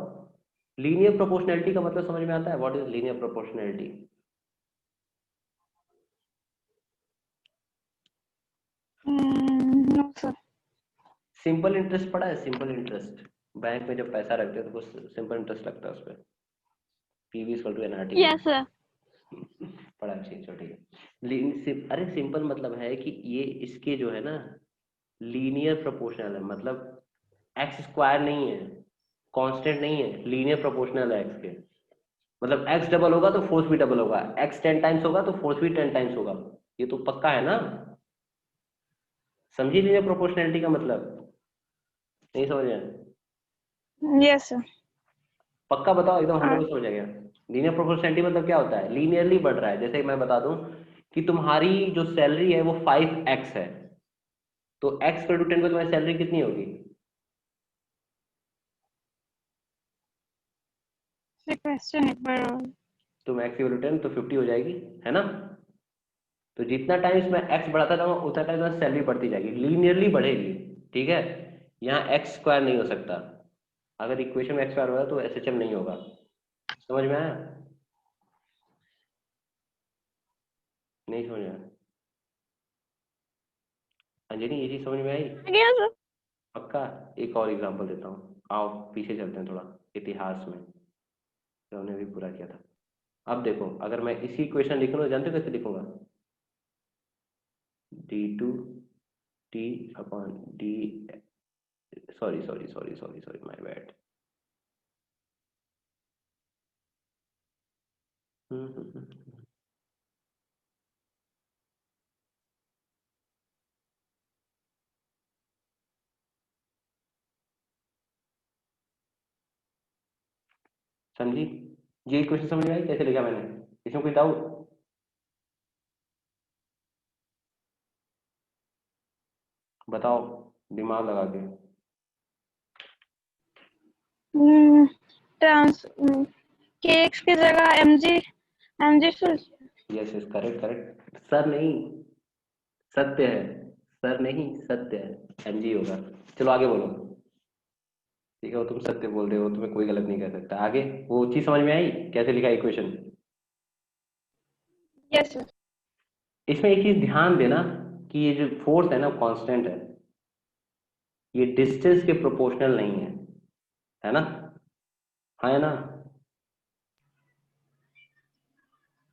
लीनियर प्रोपोर्शनैलिटी का मतलब समझ में आता है? What is linear proportionality? No sir. Simple interest पढ़ा है? सिंपल इंटरेस्ट, बैंक में जब पैसा रखते हैं तो कुछ सिंपल इंटरेस्ट लगता है उस पर, PV equal to NRT। Yes sir. बड़ा अच्छी छोटी है। अरे सिंपल मतलब है कि ये इसके जो है ना लीनियर प्रोपोर्शनल है, मतलब एक्स स्क्वायर नहीं है, कांस्टेंट नहीं है, लीनियर प्रोपोर्शनल है एक्स के। मतलब एक्स डबल होगा तो फोर्स भी डबल होगा, एक्स 10 टाइम्स होगा तो फोर्स भी 10 टाइम्स होगा। ये तो पक्का है ना, समझी लीजिए प्रोपोर्शनैलिटी का मतलब, नहीं समझ रहे? Yes sir. पक्का बताओ, एकदम 100% समझ आ गया। लीनियर प्रोपोर्शनैलिटी मतलब क्या होता है, लीनियरली बढ़ रहा है। जैसे मैं बता दूं कि तुम्हारी जो सैलरी है वो 5x है, तो x इक्वल टू 10 पर तुम्हारी सैलरी कितनी होगी? क्वेश्चन एक बार और। तुम x इक्वल टू 10 तो 50 हो जाएगी, है ना? तो जितना टाइम्स मैं x बढ़ाता जाऊंगा उतना टाइम तुम्हारी सैलरी बढ़ती जाएगी, लीनियरली बढ़ेगी। ठीक है, यहाँ एक्स स्क्वायर नहीं हो सकता। अगर इक्वेशन में एक्स स्क्वायर होगा तो एसएचएम नहीं होगा। समझ में आया? नहीं समझ में आया? अंजलि ये चीज समझ में आई? गया सर। पक्का? एक और एग्जांपल देता हूँ, आओ पीछे चलते हैं थोड़ा इतिहास में, जो हमने भी पूरा किया था। अब देखो, अगर मैं इसी इक्वेशन लिखूँ तो जानते हो कैसे लिखूंगा? d2 t upon D, sorry my bad. समझी? ये इक्वेशन समझ में आई कैसे लिखा मैंने? इसमें कोई डाउट? बताओ दिमाग लगा के। ट्रांस के एक्स की जगह MG fill. Yes yes, correct correct. Sir नहीं, सत्य है। सर नहीं, सत्य है, एमजी होगा। चलो आगे बोलो। ठीक है, वो तुम सत्य बोल रहे हो, तुम्हें कोई गलत नहीं कर सकता। आगे वो चीज समझ में आई कैसे लिखा इक्वेशन? Yes sir. इसमें एक चीज ध्यान देना कि ये जो फोर्स है ना कांस्टेंट है, ये डिस्टेंस के प्रोपोर्शनल नहीं है ना? हाँ है ना?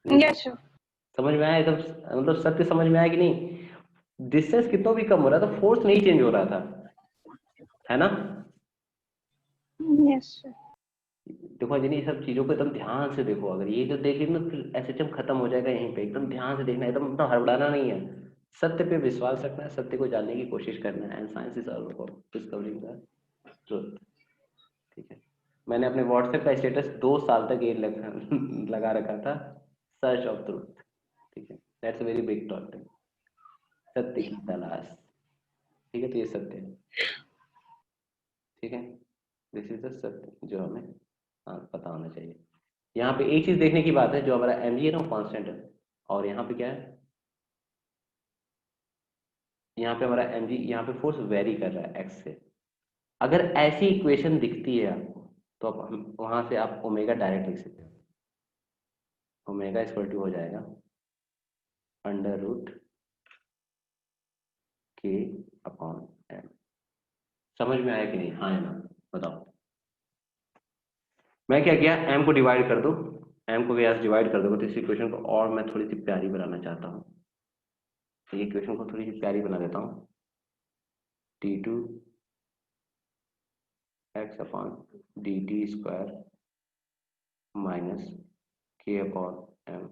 नहीं यस सर। समझ में आया एकदम, मतलब सत्य समझ में आया कि नहीं? डिस्टेंस कितना भी कम हो रहा था, फोर्स नहीं चेंज हो रहा था, है ना? Yes sir. देखो जिन ये सब चीजों को एकदम ध्यान से देखो, अगर ये जो देखेंगे ना फिर एसएचएम खत्म हो जाएगा यहीं पे। एकदम ध्यान से देखना, एकदम मतलब हड़बड़ाना नहीं है, सत्य पे विश्वास रखना है, सत्य को जानने की कोशिश करना है। And science is all about discovering the truth. ठीक है, मैंने अपने व्हाट्सएप का स्टेटस 2 साल तक ये लगा रखा था, सर्च ऑफ ट्रुथ। ठीक है, that's a very big topic, सत्य की तलाश। ठीक है, तो ये सत्य है। ठीक है, दिस इज द सत्य जो हमें पता होना चाहिए। यहाँ पे एक चीज देखने की बात है, जो हमारा एम जी है ना वो कांस्टेंट है, और यहाँ पे क्या है, यहाँ पे हमारा एम जी, यहाँ पे फोर्स वेरी कर रहा है एक्स से। अगर ऐसी इक्वेशन दिखती है आपको तो आप वहां से आप ओमेगा डायरेक्ट लिख सकते हो। ओमेगा इक्वल टू हो जाएगा अंडर रूट के अपॉन एम। समझ में आया कि नहीं? हाँ है ना? बताओ। मैं क्या किया, एम को डिवाइड कर दो, एम को व्यास डिवाइड कर दोगे तो इस इक्वेशन को और मैं थोड़ी सी प्यारी बनाना चाहता हूँ। तो ये इक्वेशन को थोड़ी सी प्यारी बना देता हूँ, t2 x upon D T square minus K upon M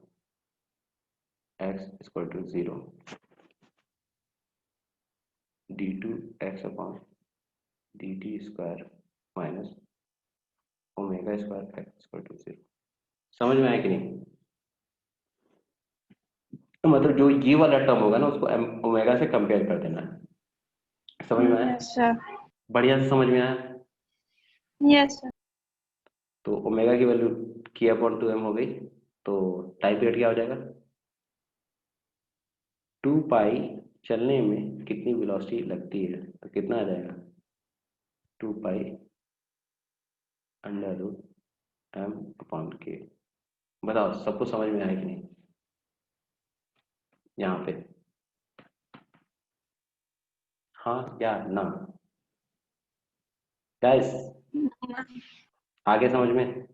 X equal to 0, d2 x upon D T square minus omega square X equal to 0। समझ में आया कि नहीं? तो मतलब जो ये वाला टर्म होगा ना उसको ओमेगा से कंपेयर कर देना है। समझ में आया? Yes sir. बढ़िया से समझ में आया? Yes sir. तो ओमेगा की वैल्यू के अपॉन 2m हो गई, तो टाइम पीरियड क्या हो जाएगा? 2 पाई चलने में कितनी वेलोसिटी लगती है, तो कितना आ जाएगा? 2 pi under root m upon k. बताओ सबको समझ में आया कि नहीं यहाँ पे? हाँ या ना गाइस? आगे समझ में?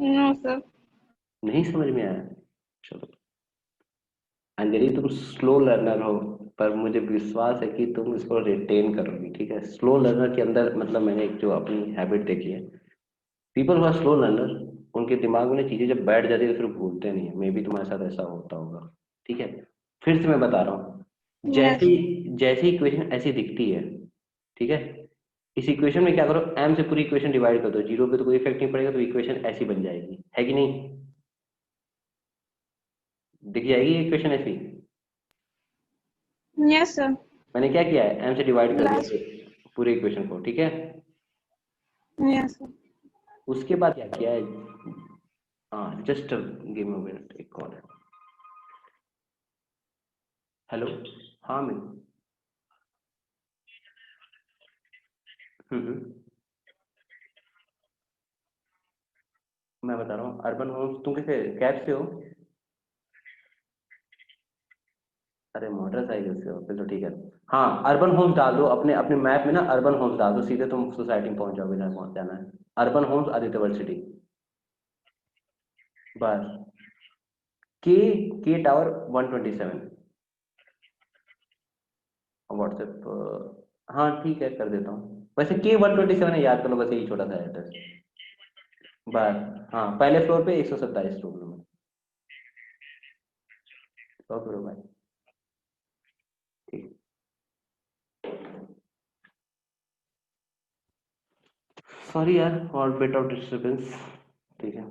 No sir. नहीं समझ में आया? चलो अंजलि, तुम स्लो लर्नर हो, पर मुझे विश्वास है कि तुम इसको रिटेन करोगी, ठीक है? स्लो लर्नर के अंदर मतलब मैंने एक जो अपनी हैबिट देखी है, people who are slow learner, उनके दिमाग में चीजें जब बैठ जाती है तो फिर भूलते नहीं है। मे बी तुम्हारे साथ ऐसा होता होगा, ठीक है? फिर से मैं बता रहा हूँ, यस। जैसी जैसी इक्वेशन ऐसी दिखती है, ठीक है, इस इक्वेशन में क्या करो, m से पूरी इक्वेशन डिवाइड कर दो, जीरो पे तो कोई इफेक्ट नहीं पड़ेगा, तो इक्वेशन ऐसी बन जाएगी, है कि नहीं? दिख जाएगी इक्वेशन ऐसी। Yes sir. मैंने क्या किया है, m से डिवाइड कर लास्ट। दिया पूरे इक्वेशन को, ठीक है? Yes sir. उसके बाद क्या किया है, हाँ जस्ट गिव मी मिनट, एक कॉल है। हेलो, हाँ मैं, हम्म, मैं बता रहा हूँ, अर्बन होम्स, तुम कैसे कैब से हो? अरे मोटरसाइकिल से हो, फिर तो ठीक है। हाँ, अर्बन होम्स डाल दो अपने अपने मैप में ना, अर्बन होम्स डाल दो, सीधे तुम सोसाइटी में पहुंच जाओगे जहाँ पहुंच जाना है। Urban homes Aditya world city, बस। के के टावर 127, व्हाट्सएप, हाँ ठीक है कर देता हूँ। वैसे के 127 है, याद कर लो, बस यही छोटा सा एड्रेस, बस। हाँ, पहले फ्लोर पे 127 room number. Okay bro, bye. ठीक, सॉरी यार फॉर बिट ऑफ डिस्टर्बेंस, ठीक है?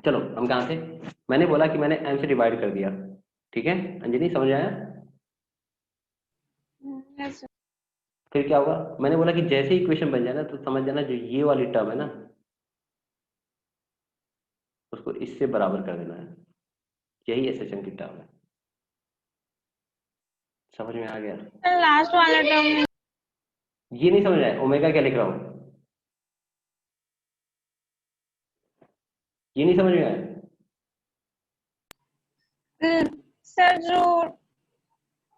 चलो हम कहाँ थे? मैंने बोला कि मैंने m से डिवाइड कर दिया, ठीक है? अंजलि समझ आया? Yes sir. फिर क्या होगा, मैंने बोला कि जैसे ही इक्वेशन बन जाए ना, तो समझ जाना जो ये वाली टर्म है ना, उसको इससे बराबर कर देना है, यही एसेशन की टर्म है। समझ में आ गया? लास्ट वाला टर्म। ये नहीं समझ आया, ओमेगा क्या लिख रहा हूँ, ये नहीं समझ में आया? सर जो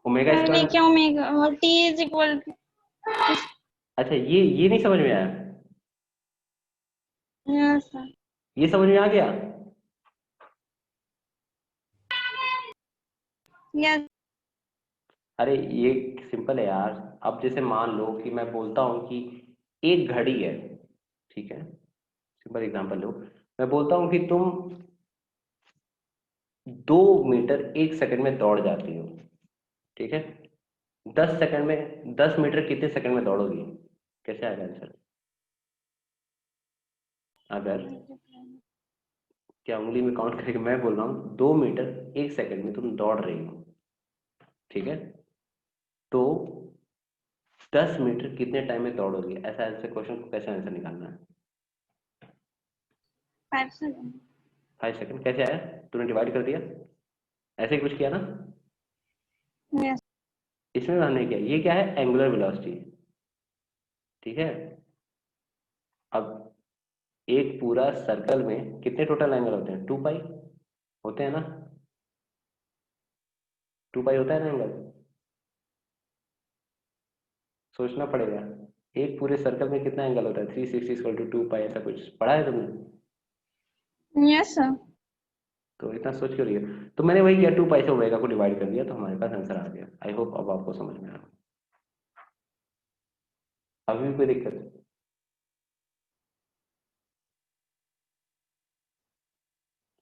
ओमेगा लिखे square, omega T is equal. अच्छा ये नहीं समझ में आया, यस सर। ये समझ में आ गया? यस। अरे ये सिंपल है यार। अब जैसे मान लो कि मैं बोलता हूँ कि एक घड़ी है, ठीक है, सिंपल एग्जांपल लो, मैं बोलता हूँ कि तुम 2 मीटर 1 सेकंड में दौड़ जाती हो, ठीक है? 10 सेकंड में, 10 मीटर कितने सेकंड में दौड़ोगी? कैसे आएगा आंसर? अगर, क्या उंगली में काउंट करके मैं बोल रहा हूँ 2 मीटर 1 सेकंड में तुम दौड़ रही हो, ठीक है? तो 10 मीटर कितने टाइम में दौड़ोगी? ऐसा ऐसे क्वेश्चन को कैसे आंसर निकालना है? 5 सेकंड। 5 सेकंड कैसे आया? तूने डिवाइड कर दिया, ऐसे ही कुछ किया ना? यस। इसमें हमने क्या, ये क्या है, एंगुलर वेलोसिटी, ठीक है? अब एक पूरा सर्कल में कितने टोटल एंगल होते हैं? 2 पाई होते हैं ना? 2 पाई होता है ना एंगल? सोचना पड़ेगा, एक पूरे सर्कल में कितना एंगल होता है? 360 = 2 पाई, ऐसा कुछ पढ़ा है तुमने? Yes sir. तो इतना सोच क्यों रही है? तो मैंने वही किया, 2 पाई से ओमेगा को डिवाइड कर दिया, तो हमारे पास आंसर आ गया। आई होप अब आपको समझ में आ रहा। अभी भी कोई दिक्कत?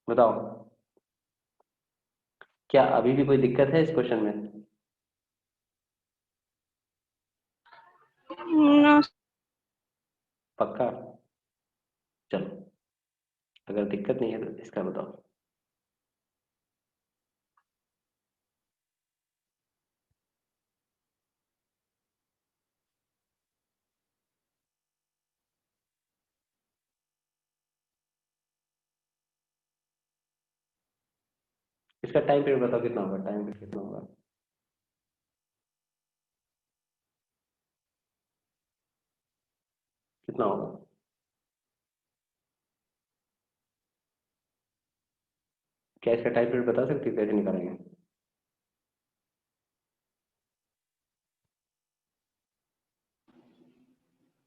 बताओ, क्या अभी भी कोई दिक्कत है इस क्वेश्चन में? नो। पक्का? चलो, अगर दिक्कत नहीं है तो इसका बताओ। इसका टाइम पीरियड बताओ कितना होगा, टाइम पीरियड कितना होगा? कितना होगा? क्या इसका टाइम पीरियड बता सकती है, कैसे निकालेंगे?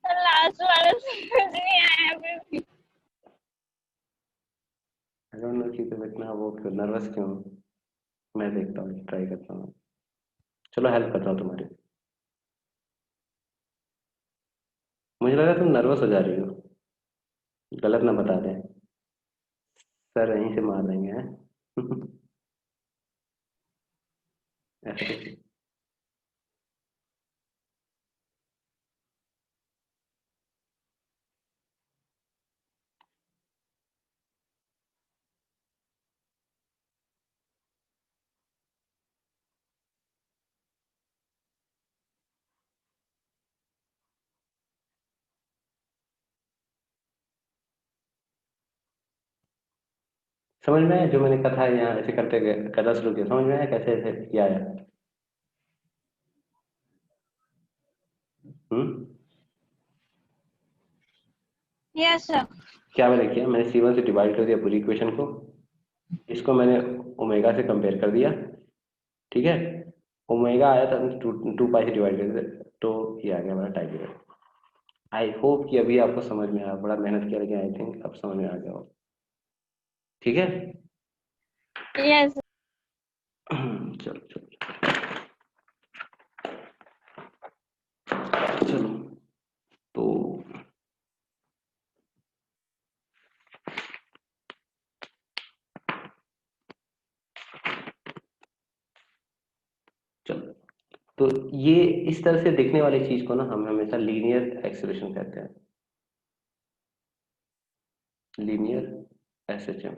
लास्ट वाला समझ नहीं आया फिर भी। आई डोंट नो कि तुम इतना वो क्यों नर्वस क्यों हो? मैं देखता हूँ, ट्राई करता हूँ। चलो हेल्प करता हूँ तुम्हारी। मुझे लगा तुम नर्वस हो जा रही हो, गलत ना बता दें, सर यहीं से मार देंगे हैं। ऐसा कुछ। समझ में आया जो मैंने कथा यहाँ ऐसे करते गए, कथा शुरू किया, समझ में आया कैसे ऐसे किया है? हम्म। Yes sir. क्या मैंने किया, मैंने C1 से डिवाइड कर दिया पूरी इक्वेशन को, इसको मैंने ओमेगा से कंपेयर कर दिया, ठीक है। ओमेगा आया था, टू पाई से डिवाइड कर दिया, तो ये आ गया हमारा टाइप। आई होप कि अभी आपको समझ में आया, बड़ा मेहनत किया लेकिन आई थिंक अब समझ में आ गया हो, ठीक है। यस। चलो चलो चलो, तो चलो, तो ये इस तरह से दिखने वाली चीज को ना हम हमेशा लीनियर एक्सेलरेशन कहते हैं, लीनियर एसएचएम,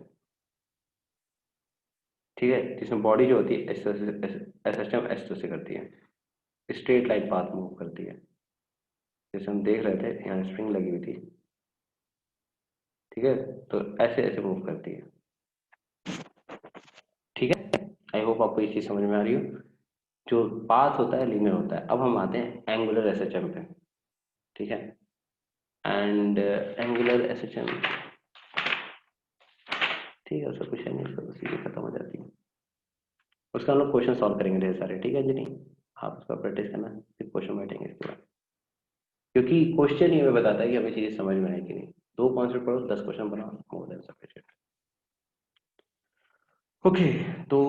ठीक है। जिसमें बॉडी जो होती है एसएचएम एस से करती है, स्ट्रेट लाइन पाथ मूव करती है, जैसे हम देख रहे थे यहाँ स्प्रिंग लगी हुई थी, ठीक है, तो ऐसे ऐसे मूव करती है, ठीक है। आई होप आपको ये चीज समझ में आ रही हो। जो पाथ होता है लीनियर होता है। अब हम आते हैं एंगुलर एसएचएम पे, ठीक है। एंड एंगुलर एसएचएम, ठीक है, उसका कुछ है नहीं, उसका सीधे खत्म हो जाती है। उसका हम लोग क्वेश्चन सॉल्व करेंगे ढेर सारे, ठीक है जी। नहीं, आप उसका प्रैक्टिस करना, फिर क्वेश्चन बैठेंगे इसके बाद, क्योंकि क्वेश्चन ही हमें बताता है कि हमें चीजें समझ में आए कि नहीं। 2 कॉन्सेप्ट पढ़ो, 10 क्वेश्चन बनाओ, मोर देन सफिशिएंट। ओके, तो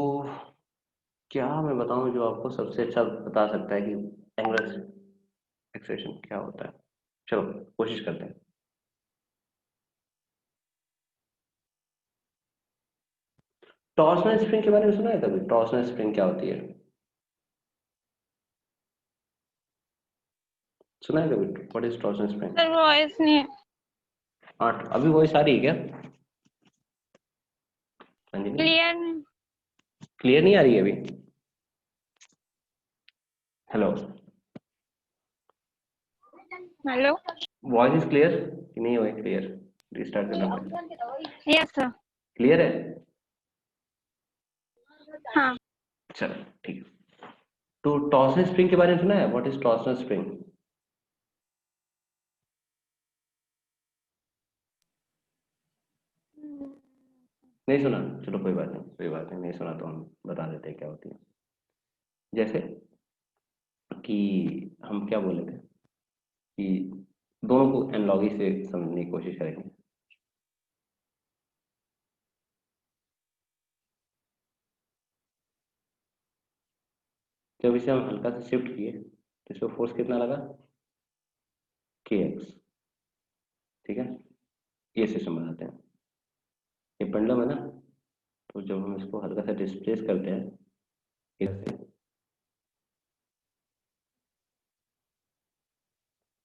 क्या मैं बताऊं जो आपको सबसे अच्छा बता सकता है कि एंगुलर एक्सेलरेशन क्या होता है? चलो कोशिश करते हैं। टॉर्सनल स्प्रिंग के बारे में सुना है कभी? टॉर्सनल स्प्रिंग क्या होती है, सुना है कभी? What is torsional spring? Sir voice नहीं। हाँ, अभी वॉइस आ रही है क्या? हाँ जी, क्लियर नहीं। क्लियर नहीं आ रही है अभी? Hello, hello. Voice is clear कि नहीं? हुआ क्लियर? रिस्टार्ट करना पड़ेगा। Yes sir. क्लियर है? हाँ। चलो ठीक है। तो टॉर्सनल स्प्रिंग के बारे में सुना है? What is torsional spring? नहीं सुना? चलो कोई बात नहीं, कोई बात नहीं, नहीं सुना तो हम बता देते हैं क्या होती है। जैसे कि हम क्या बोले थे कि दोनों को एनालॉजी से समझने की कोशिश करेंगे। जब इसे हम हल्का से शिफ्ट किए तो इस पर फोर्स कितना लगा? kx, ठीक है। ये सिस्टम बनाते हैं, ये पेंडुलम है ना, तो जब हम इसको हल्का सा डिस्प्लेस करते हैं इधर से,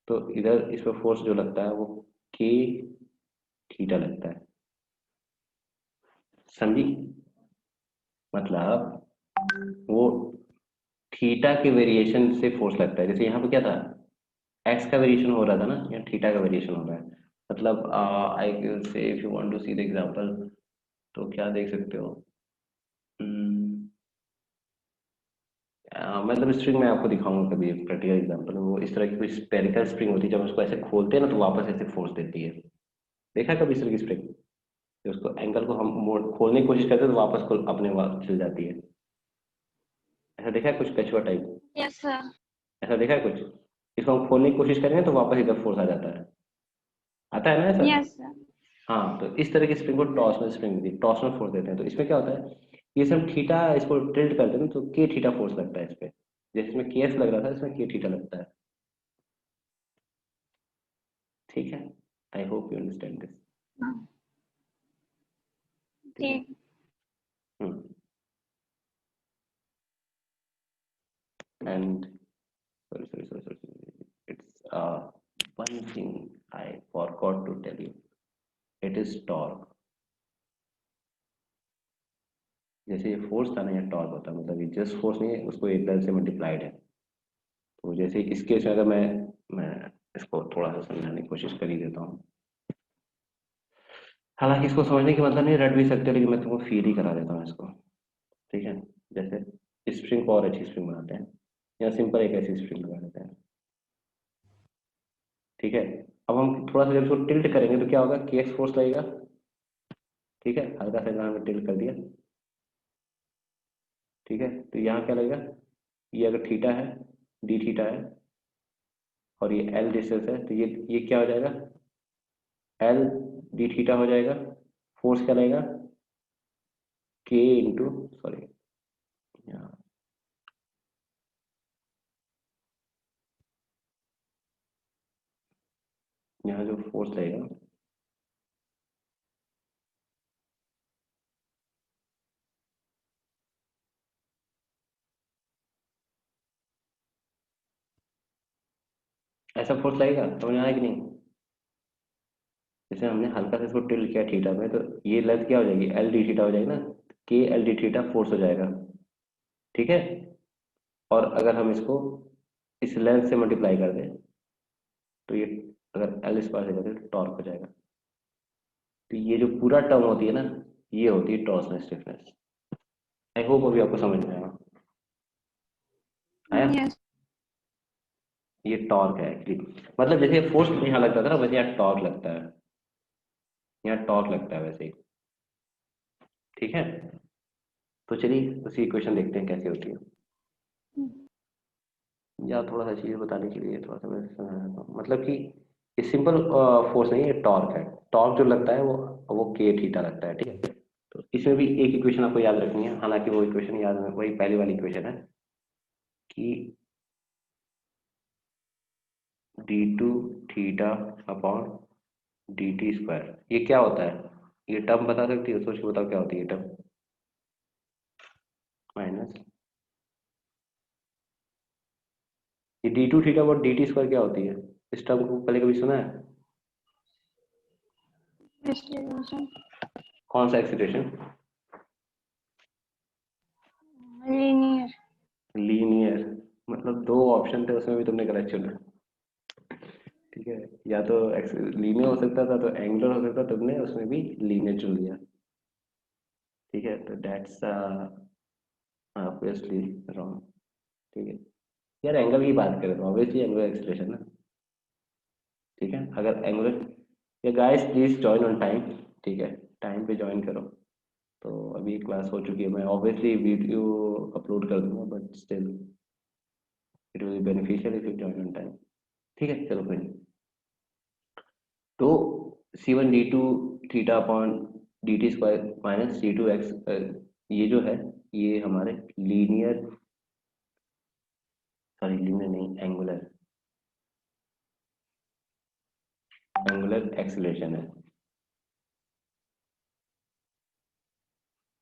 तो इधर इस पर फोर्स जो लगता है वो k थीटा लगता है, समझी? मतलब वो थीटा के वेरिएशन से फोर्स लगता है। जैसे यहाँ पे क्या था, एक्स का वेरिएशन हो रहा था ना, यहाँ थीटा का वेरिएशन हो रहा है। मतलब I can say if you want to see the example, तो क्या देख सकते हो, मतलब स्प्रिंग में आपको दिखाऊंगा कभी एक प्रैक्टिकल एग्जांपल। वो इस तरह की कोई स्पेरिकल स्प्रिंग होती है, जब उसको ऐसे खोलते हैं ना तो वापस ऐसे फोर्स देती है। देखा है कभी इस तरह की स्प्रिंग? उसको एंगल को हम मोड़ खोलने की कोशिश करते हैं तो वापस खुल अपने वक्त चल जाती है। ऐसा देखा है कुछ कछुआ टाइप? Yes sir. ऐसा देखा है कुछ? इसको हम खोलने की कोशिश करेंगे तो वापस इधर फोर्स आ जाता है, आता है ना ऐसा? Yes sir. हाँ, तो इस तरह की स्प्रिंग को टॉर्सनल स्प्रिंग होती है, टॉर्सनल फोर्स देते हैं। तो इसमें क्या होता है, ये सब थीटा इसको टिल्ट करते हैं तो के थीटा फोर्स लगता है इस पे, जैसे इसमें के एफ लग रहा था, इसमें के थीटा लगता है। ठीक है, I hope you understand this. ठीक है। ठीक। And sorry, it's one thing I forgot to tell you, it is torque। जैसे ये फोर्स था ना, ये टॉर्क होता है, मतलब ये जस्ट फोर्स नहीं है, उसको एक तरह से मल्टीप्लाइड है। तो जैसे इस केस में अगर मैं इसको थोड़ा सा समझाने की कोशिश कर ही देता हूँ, हालांकि इसको समझने की मतलब नहीं, रट भी सकते हो, लेकिन मैं तुमको फील ही करा देता हूँ इसको। ठीक है, जैसे स्प्रिंग को और अच्छी स्प्रिंग बनाते हैं, या सिंपल एक ऐसी स्प्रिंग लगा देते हैं। ठीक है, अब हम थोड़ा सा जब इसको टिल्ट करेंगे तो क्या होगा, के एक्स फोर्स लगेगा। ठीक है, हल्का सा यहाँ पे टिल्ट कर दिया। ठीक है, तो यहाँ क्या लगेगा, ये अगर थीटा है, डी थीटा है, और ये एल डिस्टेंस है, तो ये क्या हो जाएगा, एल डी थीटा हो जाएगा। फोर्स क्या लगेगा, के इंटू, सॉरी, यहाँ यहाँ जो फोर्स लगेगा, ऐसा फोर्स लगेगा, समझ में आया कि नहीं। जैसे हमने हल्का से इसको टिल्ट किया थीटा में, तो ये लेंथ क्या हो जाएगी, एल डी थीटा हो जाएगी ना, के एल डी थीटा फोर्स हो जाएगा। ठीक है, और अगर हम इसको इस लेंथ से मल्टीप्लाई कर दें, तो ये अगर एल स्क्वायर से करते तो टॉर्क हो जाएगा। तो ये जो पूरा टर्म होती है ना, ये होती है टॉर्सनल स्टिफनेस। आई होप अभी आपको समझ में आया। आया, यस। ये टॉर्क है एक्चुअली, मतलब जैसे फोर्स यहाँ लगता था ना, वैसे यहाँ टॉर्क लगता है, यहाँ टॉर्क लगता है वैसे ही। ठीक है, तो चलिए उसी इक्वेशन देखते हैं कैसे होती है। या थोड़ा सा चीज़ बताने के लिए थोड़ा सा मैं समझा देता हूँ, मतलब कि ये सिंपल फोर्स नहीं है, टॉर्क है। टॉर्क जो लगता है वो के थीटा लगता है। ठीक है, तो इसमें भी एक इक्वेशन आपको याद रखनी है, हालांकि वो इक्वेशन याद है, वही पहली वाली इक्वेशन है कि d two theta upon D T square, ये क्या होता है, ये टर्म बता सकती हो, सोच के बताओ क्या होती है ये टर्म, माइनस ये d two theta upon D T square क्या होती है, इस टर्म को पहले कभी सुना है। एक्सीलरेशन। कौन सा एक्सीलरेशन, लीनियर। लीनियर, मतलब दो ऑप्शन थे उसमें भी तुमने गलत चुना। ठीक है, या तो लीनियर हो सकता था, तो एंगुलर हो सकता, तुमने उसमें भी लीनियर चुन लिया। ठीक है, तो दैट्स ऑब्वियसली रॉन्ग। ठीक है, यार एंगल की बात करें तो ऑब्वियसली एंगुलर एक्सीलरेशन ना। ठीक है, अगर एंगुलर, या guys please join on time. ठीक है, टाइम पे ज्वाइन करो। तो अभी क्लास हो चुकी है, मैं ऑब्वियसली वीडियो अपलोड कर दूंगा, but still it will be beneficial if you join on time. ठीक है, चलो कोई नहीं। तो C one D two theta upon D T square minus C two X, ये जो है, ये हमारे लीनियर, सॉरी लीनियर नहीं, एंगुलर, एंगुलर एक्सीलरेशन है।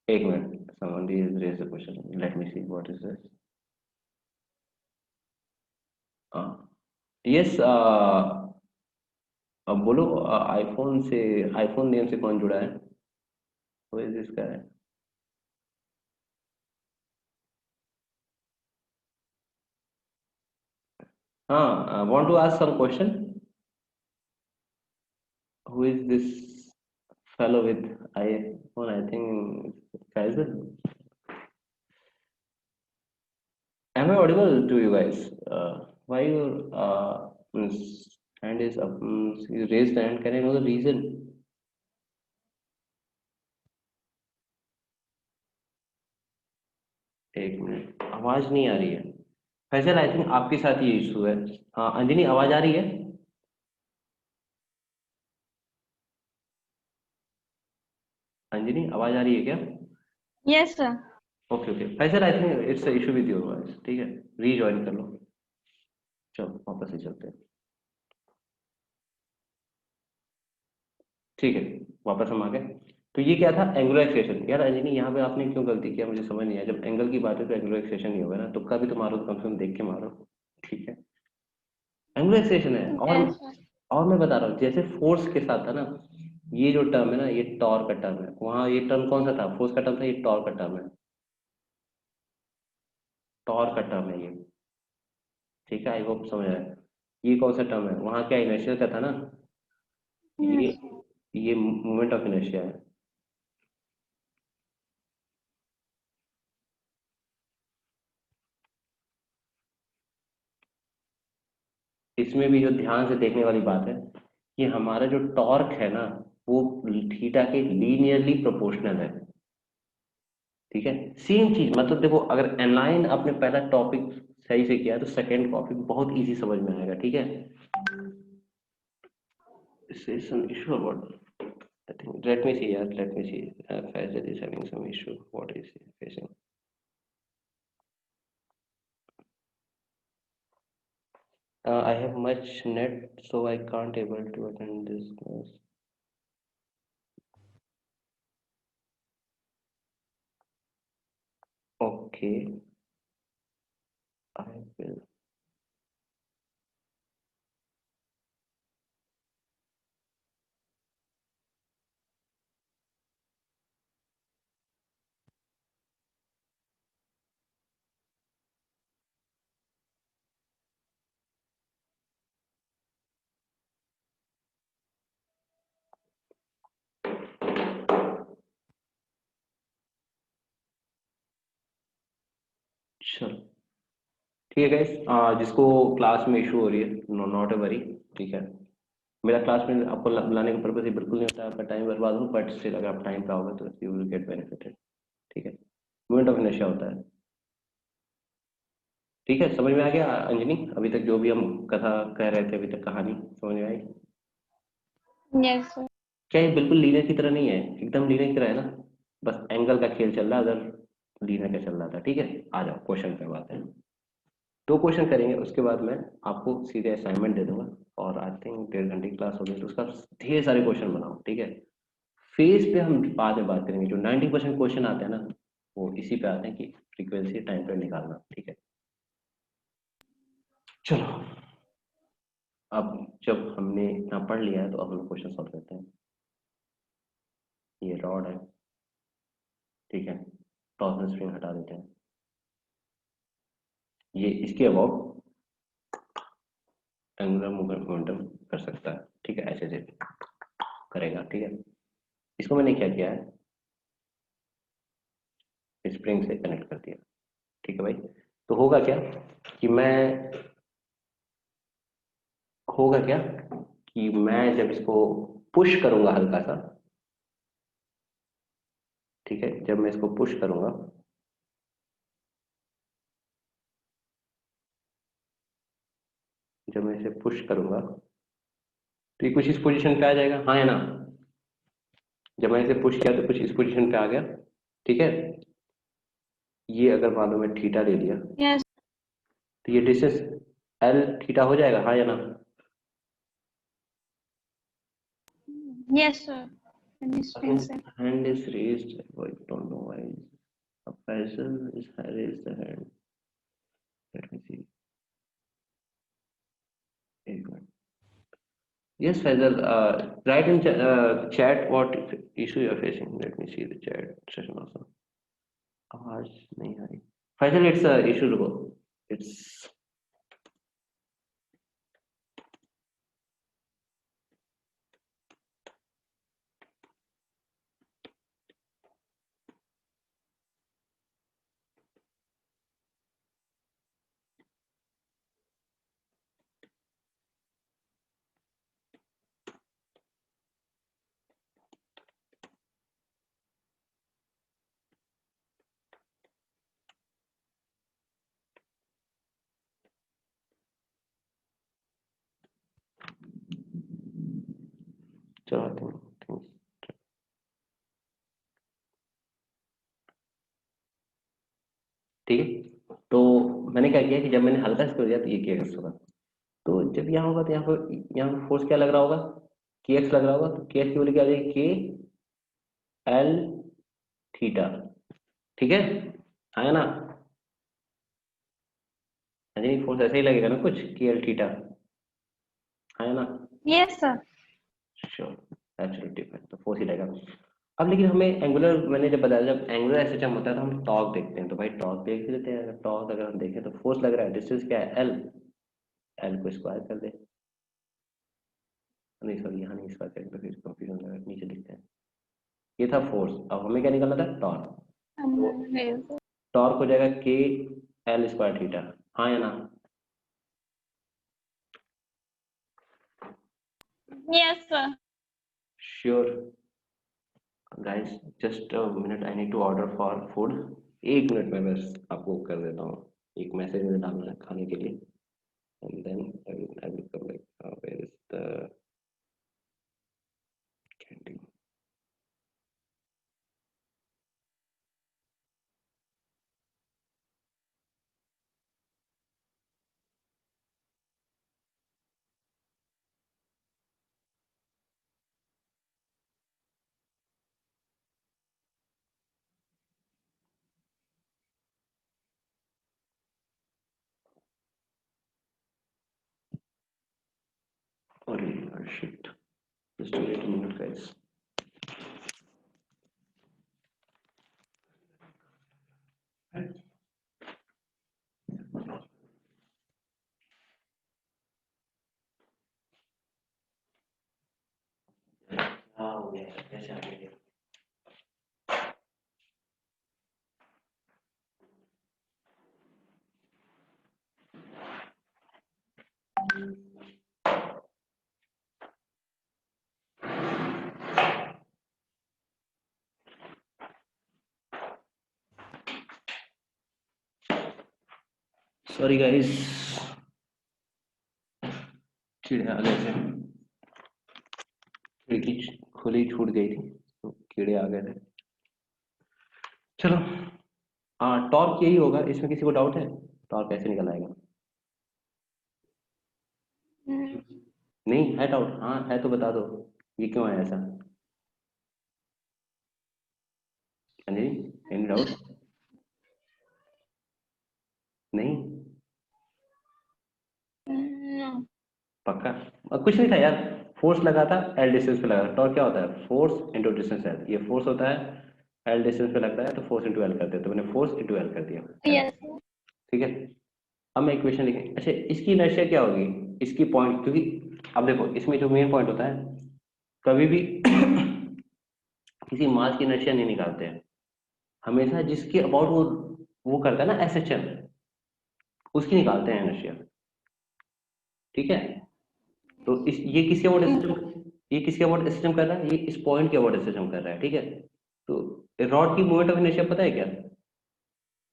एक minute, somebody has raised a question, let me see what is this। Yes, अब बोलो, आईफोन से, आईफोन नेम से कौन जुड़ा है, वो इज दिस गाय। हाँ, want to ask some question, who is this fellow with iPhone, I think Faisal, am I audible to you guys, why your hand is up, you raised the hand, can I know the reason। एक minute, आवाज नहीं आ रही है। Faizal, I think आपके साथ ये issue है। हाँ अंजनी, आवाज आ रही है। अंजनी आवाज आ रही है क्या? Yes sir. Okay okay Faizal, I think it's a issue with your voice, ठीक है, रीजॉइन कर लो। चलो वापस ही चलते हैं, ठीक है, वापस हम आ गए। तो ये क्या था, एंगुलर एक्सेशन। यार अंजनी यहाँ पे आपने क्यों गलती किया मुझे समझ नहीं आया, जब एंगल की बात है तो एंगुलर एक्सेशन ही होगा ना, तुक्का भी तो मारो तो कम से कम देख के मारो, ठीक है, एंगुलर एक्सेशन है। Yes sir. और मैं बता रहा हूँ जैसे फोर्स के साथ था ना, ये जो टर्म है ना, ये टॉर का टर्म है, वहाँ ये टर्म कौन सा था, फोर्स का टर्म था, ये टॉर का टर्म है, टॉर का टर्म है ये, ठीक है, आई होप समझ आया। ये कौन सा टर्म है, वहाँ क्या इनर्शियल का था ना, ये यस ये मोमेंट ऑफ इनर्शिया है। इसमें भी जो ध्यान से देखने वाली बात है कि हमारा जो टॉर्क है ना, वो थीटा के लीनियरली प्रोपोर्शनल है, ठीक है। सेम चीज, मतलब देखो अगर एलाइन आपने पहला टॉपिक सही से किया है, तो सेकंड टॉपिक बहुत इजी समझ में आएगा, ठीक है। Is some issue about, I think, let me see, yeah, let me see. Faisal is having some issue. What is he facing? I have much net, so I can't able to attend this class. Okay, I will. चलो ठीक है guys, जिसको class में issue हो रही है, not a worry, ठीक है। मेरा क्लास में आपको बुलाने का पर्पज ये बिल्कुल नहीं होता है आपका टाइम बर्बाद हो, बट स्टिल अगर आप टाइम पे आओगे तो यू विल गेट बेनिफिटेड, ठीक है। मोमेंट ऑफ इनर्शिया होता है, ठीक है, समझ में आ गया अंजनी? अभी तक जो भी हम कथा कह रहे थे, अभी तक कहानी समझ में आई? Yes sir. क्या ये बिल्कुल लीनियर की तरह नहीं है, एकदम लीनियर की तरह है ना, बस एंगल का खेल चल रहा है, अगर लीनियर का चल रहा था, ठीक है। आ जाओ क्वेश्चन पे बात है, दो क्वेश्चन करेंगे, उसके बाद मैं आपको सीधे असाइनमेंट दे दूंगा, और आई थिंक 1.5 घंटे की क्लास होगी, तो उसका ढेर सारे क्वेश्चन बनाओ, ठीक है। फेज पे हम बाद में बात करेंगे, जो 90% क्वेश्चन आते हैं ना, वो इसी पे आते हैं कि फ्रीक्वेंसी टाइम पे निकालना, ठीक है। चलो, अब जब हमने इतना पढ़ लिया है तो अब हम क्वेश्चन सॉल्व करते हैं। ये रॉड है, ठीक है, टॉर्जन स्प्रिंग हटा देते हैं, ये इसके अबाउट एंगुलर मोमेंटम कर सकता है, ठीक है, ऐसे से करेगा, ठीक है। इसको मैंने क्या किया है, स्प्रिंग से कनेक्ट कर दिया, ठीक है भाई। तो होगा क्या कि मैं जब इसको पुश करूंगा हल्का सा, ठीक है, जब मैं इसको पुश करूंगा, जब मैं इसे पुश करूंगा तो ये कुछ इस पोजीशन पे आ जाएगा, हाँ है ना। जब मैंने इसे पुश किया तो कुछ इस पोजीशन पे आ गया, ठीक है। ये अगर मान लो मैं थीटा ले लिया, यस। तो ये डिस्टेंस एल थीटा हो जाएगा, हाँ या ना। Yes sir. स्प्रिंग से। Hand is raised, I don't know why a person is raised the hand, let me see, एक minute. Yes, Faisal, write in chat what issue you are facing. Let me see the chat session also. आवाज नहीं आ रही। Faisal, it's a issue, रुको, it's चलो किया कि जब मैंने हल्का स्क्वायर दिया तो ये के एक्स होगा, तो जब यहाँ होगा तो यहाँ पर फोर्स क्या लग रहा होगा, के एक्स लग रहा होगा, तो के एक्स की वैल्यू क्या आ जाएगी, के एल थीटा, ठीक है, आया ना, नहीं फोर्स ऐसे ही लगेगा ना कुछ, के एल थीटा, आया ना, yes sir. Sure, absolutely fine, तो फोर्स ही लगेगा। अब लेकिन हमें एंगुलर, मैंने जब बताया जब एंगुलर एसएचएम होता है तो हम टॉर्क देखते हैं, तो भाई टॉर्क देख लेते हैं, टॉर्क अगर हम देखें तो फोर्स लग रहा है, डिस्टेंस क्या है एल, एल को स्क्वायर कर दे, नहीं सॉरी यहाँ नहीं स्क्वायर करेंगे तो फिर कंफ्यूजन लगा, नीचे लिखते हैं, ये था फोर्स, अब हमें क्या निकालना था, टॉर्क, तो टॉर्क हो जाएगा के एल स्क्वायर थीटा, हाँ या ना, yes sir. Sure guys, just a minute, I need to order for food, एक मिनट में बस आपको कर देता हूँ, एक मैसेज मुझे डालना है खाने के लिए, and then I will come back. Where is the canteen? Oh shit, just wait a minute guys. Oh yeah, yes, I did. Sorry guys, कीड़े आ गए थे, खिड़की खुली छूट गई थी तो कीड़े आ गए थे। चलो, हाँ टॉर्क यही होगा, इसमें किसी को डाउट है, टॉर्क कैसे निकल आएगा, नहीं है डाउट, हाँ है तो बता दो, ये क्यों है ऐसा, हाँ जी, एनी डाउट, नहीं पक्का, कुछ नहीं था यार, फोर्स लगा था एल डिस्टेंस पे लगा था, टॉर्क क्या होता है, फोर्स इंटू डिस्टेंस एल, ये फोर्स होता है एल डिस्टेंस पे लगता है तो फोर्स इंटू एल करते हैं, तो मैंने फोर्स इंटू एल कर दिया, यस। ठीक है। अब मैं इक्वेशन लिखें, अच्छा इसकी इनर्शिया क्या होगी, इसकी पॉइंट, क्योंकि अब देखो इसमें जो मेन पॉइंट होता है, कभी भी किसी मास की इनर्शिया नहीं निकालते हैं, हमेशा जिसके अबाउट वो करता है ना एसएचएम, उसकी निकालते हैं इनर्शिया, ठीक है, तो इस ये किसके अबाउट एसएचएम, ये किसके अबाउट एसएचएम कर रहा है, ये इस पॉइंट के अबाउट एसएचएम कर रहा है, ठीक है, तो रॉड की मूवमेंट ऑफ इनर्शिया पता है क्या,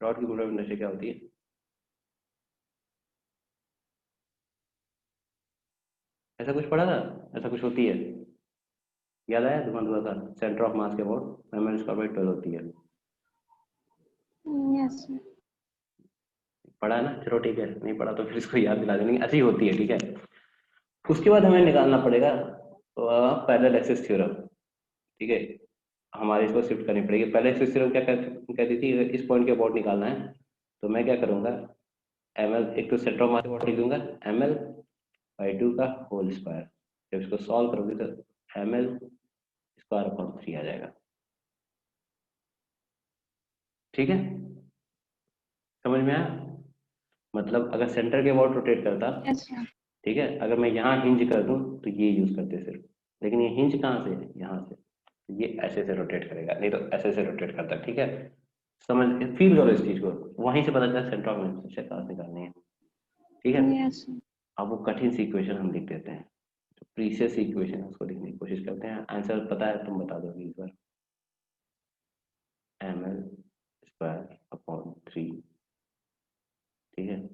रॉड की मूवमेंट ऑफ इनर्शिया क्या होती है, ऐसा कुछ पढ़ा था, ऐसा कुछ होती है, याद आया तुम्हारा थोड़ा सा, सेंटर ऑफ मास के अबाउट एम स्क्वायर बाई 12 होती है, यस। पढ़ा है ना, चलो ठीक है, नहीं पढ़ा तो फिर इसको याद दिला देंगे, ऐसी होती है, ठीक है। उसके बाद हमें निकालना पड़ेगा पैरेलल एक्सिस थ्योरम, ठीक है, हमारे इसको शिफ्ट करनी पड़ेगी, पैरेलल एक्सिस थ्योरम क्या कहती थी, अगर इस पॉइंट के अबाउट निकालना है तो मैं क्या करूंगा, एम एल, एक तो सेंटर ऑफ मास के अबाउट लिख दूंगा, एम एल बाई 2 का होल स्क्वायर, जब इसको सॉल्व करोगे तो एम एल स्क्वायर अपॉन 3 आ जाएगा, ठीक है, समझ में आया, मतलब अगर सेंटर के अबाउट रोटेट करता, यस। ठीक है, अगर मैं यहाँ हिंज कर दूं तो ये यूज करते सिर्फ, लेकिन ये हिंज कहाँ से है, यहाँ से, ये ऐसे से रोटेट करेगा, नहीं तो ऐसे से रोटेट करता, ठीक है, समझ फील करो इस चीज को, वहीं से पता चला सेंटर ऑफ इनर्शिया कहाँ से निकालनी है, ठीक है। यस। अब वो कठिन सी इक्वेशन हम लिख देते हैं, जो प्रीसियस इक्वेशन है उसको लिखने की कोशिश करते हैं, आंसर पता है तुम बता दोगे इस बार, एम एल स्क्वायर अपॉन 3, ठीक है,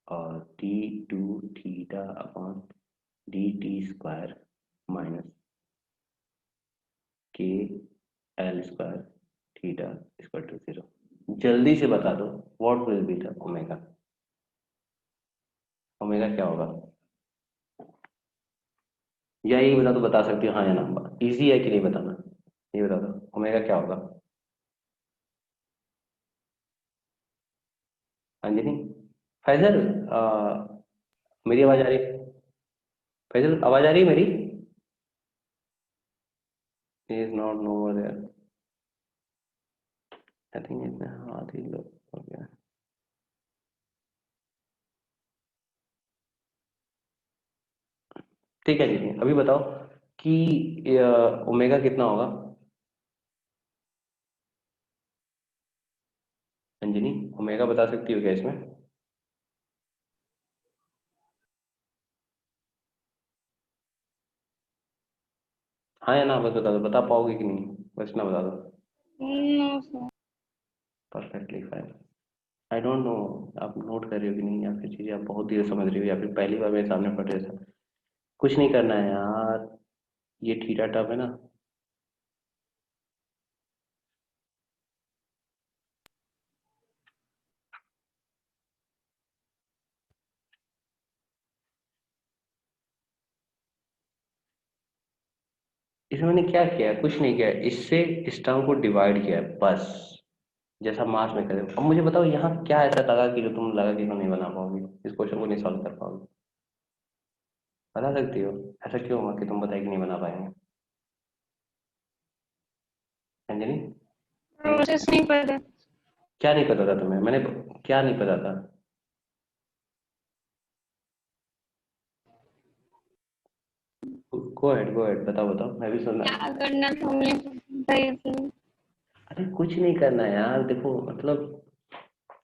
और D two theta upon D T square minus K L square theta equal to 0, जल्दी से बता दो what will be the omega, omega क्या होगा? या यही बता, तो बता सकती हो हाँ या ना, इजी है कि नहीं बताना, ये बता दो ओमेगा क्या होगा। अंजलि, फैजल, मेरी आवाज आ रही है? फैजल आवाज आ रही है मेरी? Is not no there, I think इतना हाथ ही लो हो गया। ठीक है जी, अभी बताओ कि ओमेगा कितना होगा? अंजनी, ओमेगा बता सकती हो क्या इसमें? हाँ या ना, बस बता दो, बता पाओगे कि नहीं, बस ना बता दो। No sir. Perfectly fine. I don't know आप नोट कर रहे हो कि नहीं, या फिर चीजें आप बहुत देर समझ रही हो, या फिर पहली बार मेरे सामने पढ़ रहे थे। कुछ नहीं करना है यार, ये थीटा टर्म है ना, इसमें मैंने क्या किया है? कुछ नहीं किया है, इससे इस टर्म को डिवाइड किया है बस, जैसा मास में करें। अब मुझे बताओ यहाँ क्या ऐसा लगा कि जो तुम लगा कि तुम नहीं बना पाओगे, इस क्वेश्चन को नहीं सॉल्व कर पाओगे? बता सकती हो ऐसा क्यों हुआ कि तुम बताए कि नहीं बना पाएंगे? अंजलि, प्रोसेस नहीं पता। क्या नहीं पता था तुम्हें? मैंने क्या नहीं पता था? गो अहेड बताओ बताओ, मैं भी सुनना। क्या करना था मुझे पता ही नहीं। अरे कुछ नहीं करना है यार, देखो मतलब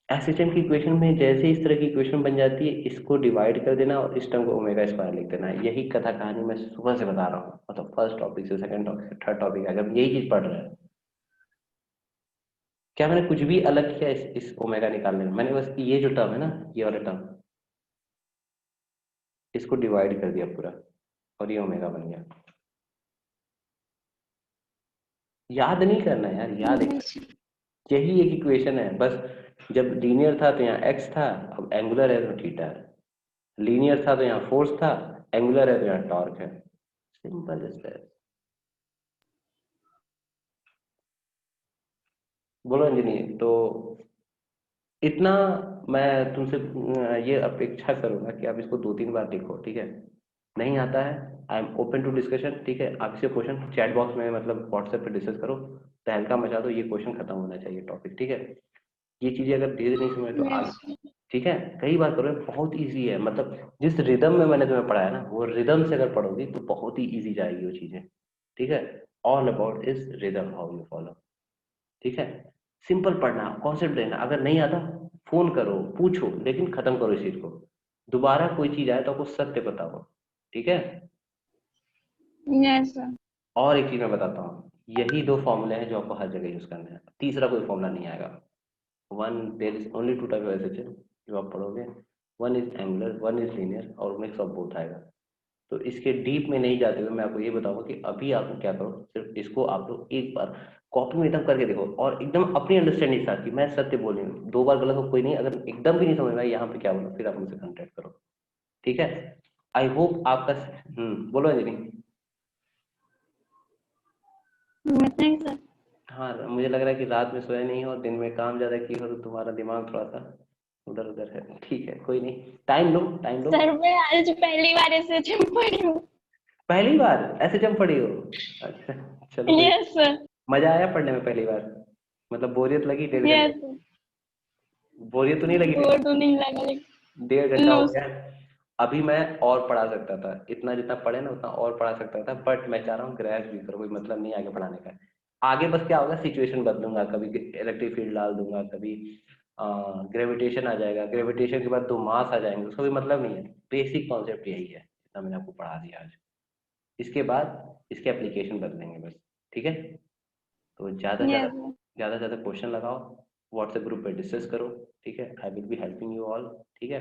एसएचएम की इक्वेशन में जैसे इस तरह की इक्वेशन बन जाती है, इसको डिवाइड कर देना और इस टर्म को ओमेगा स्क्वायर लिख देना है। यही कथा कहानी मैं सुबह से बता रहा हूँ, मतलब फर्स्ट टॉपिक से सेकंड टॉपिक से थर्ड टॉपिक, अगर यही चीज पढ़ रहे हैं। क्या मैंने कुछ भी अलग किया इस ओमेगा निकालने में? मैंने बस ये जो टर्म है ना, ये वाला टर्म, इसको डिवाइड कर दिया पूरा, और ये ओमेगा बन गया। याद नहीं करना यार, याद है, यही एक इक्वेशन है बस। जब लीनियर था तो यहाँ एक्स था, अब एंगुलर है तो थीटा है। लीनियर था तो यहाँ फोर्स था, एंगुलर है तो यहाँ टॉर्क है। Simple is that. बोलो अंजनी, तो इतना मैं तुमसे ये अपेक्षा करूंगा कि आप इसको 2-3 बार लिखो, ठीक है? नहीं आता है, I am open to discussion, ठीक है? आप इसे क्वेश्चन चैट बॉक्स में मतलब व्हाट्सएप पे डिस्कस करो, तहलका मचा दो, ये क्वेश्चन खत्म होना चाहिए टॉपिक, ठीक है? ये चीजें अगर धीरे नहीं समझ तो आगे, यस। ठीक है? कई बार करो, बहुत इजी है, मतलब जिस रिदम में मैंने तुम्हें पढ़ाया ना, वो रिदम से अगर पढ़ोगी तो बहुत ही इजी जाएगी वो चीजें, ठीक है? All about is rhythm, how you follow, ठीक है? सिंपल पढ़ना, कॉन्सेप्ट देना, अगर नहीं आता फोन करो, पूछो, लेकिन खत्म करो इस चीज को। दोबारा कोई चीज आए तो आपको सत्य बताओ, ठीक है? Yes sir. और एक चीज मैं बताता हूँ, यही 2 फॉर्मूले हैं जो आपको हर जगह यूज करने हैं, तीसरा कोई फॉर्मूला नहीं आएगा। One, there is only 2 type of SHL जो आप पढ़ोगे, one is angular, one is linear, और मिक्स ऑफ बोथ आएगा। तो इसके डीप में नहीं जाते हुए मैं आपको ये बताऊंगा कि अभी आप क्या करो, सिर्फ इसको आप लोग एक बार कॉपी में एकदम करके देखो, और एकदम अपनी अंडरस्टैंडिंग के साथ, कि मैं सत्य बोल रही हूँ, 2 बार गलत हो कोई नहीं, अगर एकदम भी नहीं समझ में आया यहाँ पे क्या बोलो, फिर आप मुझसे कॉन्टेक्ट करो, ठीक है? आई होप आपका, बोलो अंजलि। नहीं सर। हाँ, मुझे लग रहा है कि रात में सोया नहीं हो और दिन में काम ज्यादा किए हो, तो तुम्हारा दिमाग थोड़ा सा उधर उधर है, ठीक है? कोई नहीं, टाइम लो टाइम लो। सर मैं आज पहली बार ऐसे जम पड़ी हूँ। पहली बार ऐसे जम पड़ी हो? अच्छा, चलो कोई। Yes sir. मजा आया पढ़ने में पहली बार? मतलब बोरियत लगी 1.5 घंटे? यस। बोरियत तो नहीं लगी? बोर तो नहीं लगा लेकिन। 1.5 घंटा नो हो सर। गया है। अभी मैं और पढ़ा सकता था, इतना जितना पढ़े ना उतना और पढ़ा सकता था, बट मैं चाह रहा हूँ ग्रेजुएट भी करो, कोई मतलब नहीं आगे पढ़ाने का। आगे बस क्या होगा, सिचुएशन बदलूंगा, कभी इलेक्ट्रिक फील्ड डाल दूंगा, कभी ग्रेविटेशन आ जाएगा, ग्रेविटेशन के बाद 2 मास आ जाएंगे, उसका भी मतलब नहीं है। बेसिक कॉन्सेप्ट यही है जितना मैंने आपको पढ़ा दिया आज। इसके बाद इसके एप्लीकेशन बदलेंगे बस, ठीक है? तो यस सर। ज़्यादा क्वेश्चन लगाओ, व्हाट्सएप ग्रुप पे डिस्कस करो, ठीक है? I will be helping you all, ठीक है?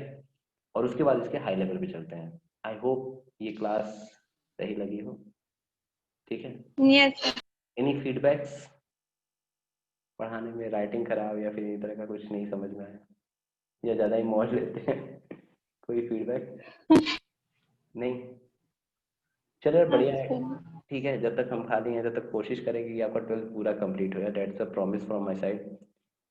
और उसके बाद इसके हाई लेवल पे चलते हैं। आई होप ये क्लास सही लगी हो, ठीक है? Yes sir. Any feedbacks? पढ़ाने में राइटिंग खराब, या फिर इस तरह का कुछ नहीं समझ में आया, या ज़्यादा ही मौज लेते हैं? कोई फीडबैक नहीं? चलो यार बढ़िया है, ठीक है। जब तक हम खाली हैं जब तक कोशिश करेंगे कि आपका 12th पूरा कंप्लीट हो जाए। That's a promise from my side.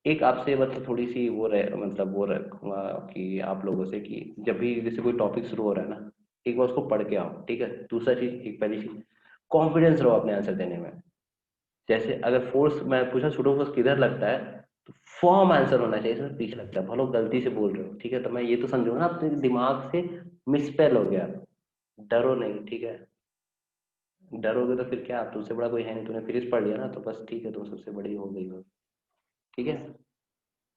एक आपसे मतलब थोड़ी सी वो रहे, मतलब वो रखूंगा कि आप लोगों से कि जब भी जैसे कोई टॉपिक शुरू हो रहा है ना, एक बार उसको पढ़ के आओ, ठीक है। दूसरा चीज, एक पहली चीज, कॉन्फिडेंस रहो अपने आंसर देने में। जैसे अगर फोर्स मैं पूछा सुडो फोर्स किधर लगता है, तो फॉर्म आंसर होना चाहिए, इसमें पीछे लगता है, भलो गलती से बोल रहे हो, ठीक है। तो मैं ये तो समझूंगा ना अपने दिमाग से मिसपेल हो गया, डरो नहीं, ठीक है। डरोगे तो फिर क्या, तुमसे बड़ा कोई है नहीं, तूने फिजिक्स पढ़ लिया ना तो बस ठीक है, तुम सबसे बड़ी हो गई हो, ठीक है।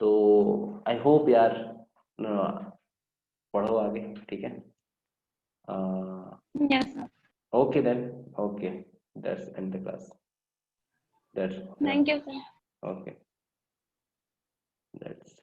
तो आई होप यार पढ़ो आगे, ठीक है। Yes, sir. Okay then, okay, that's end the class, that's Thank you, sir. Okay, that's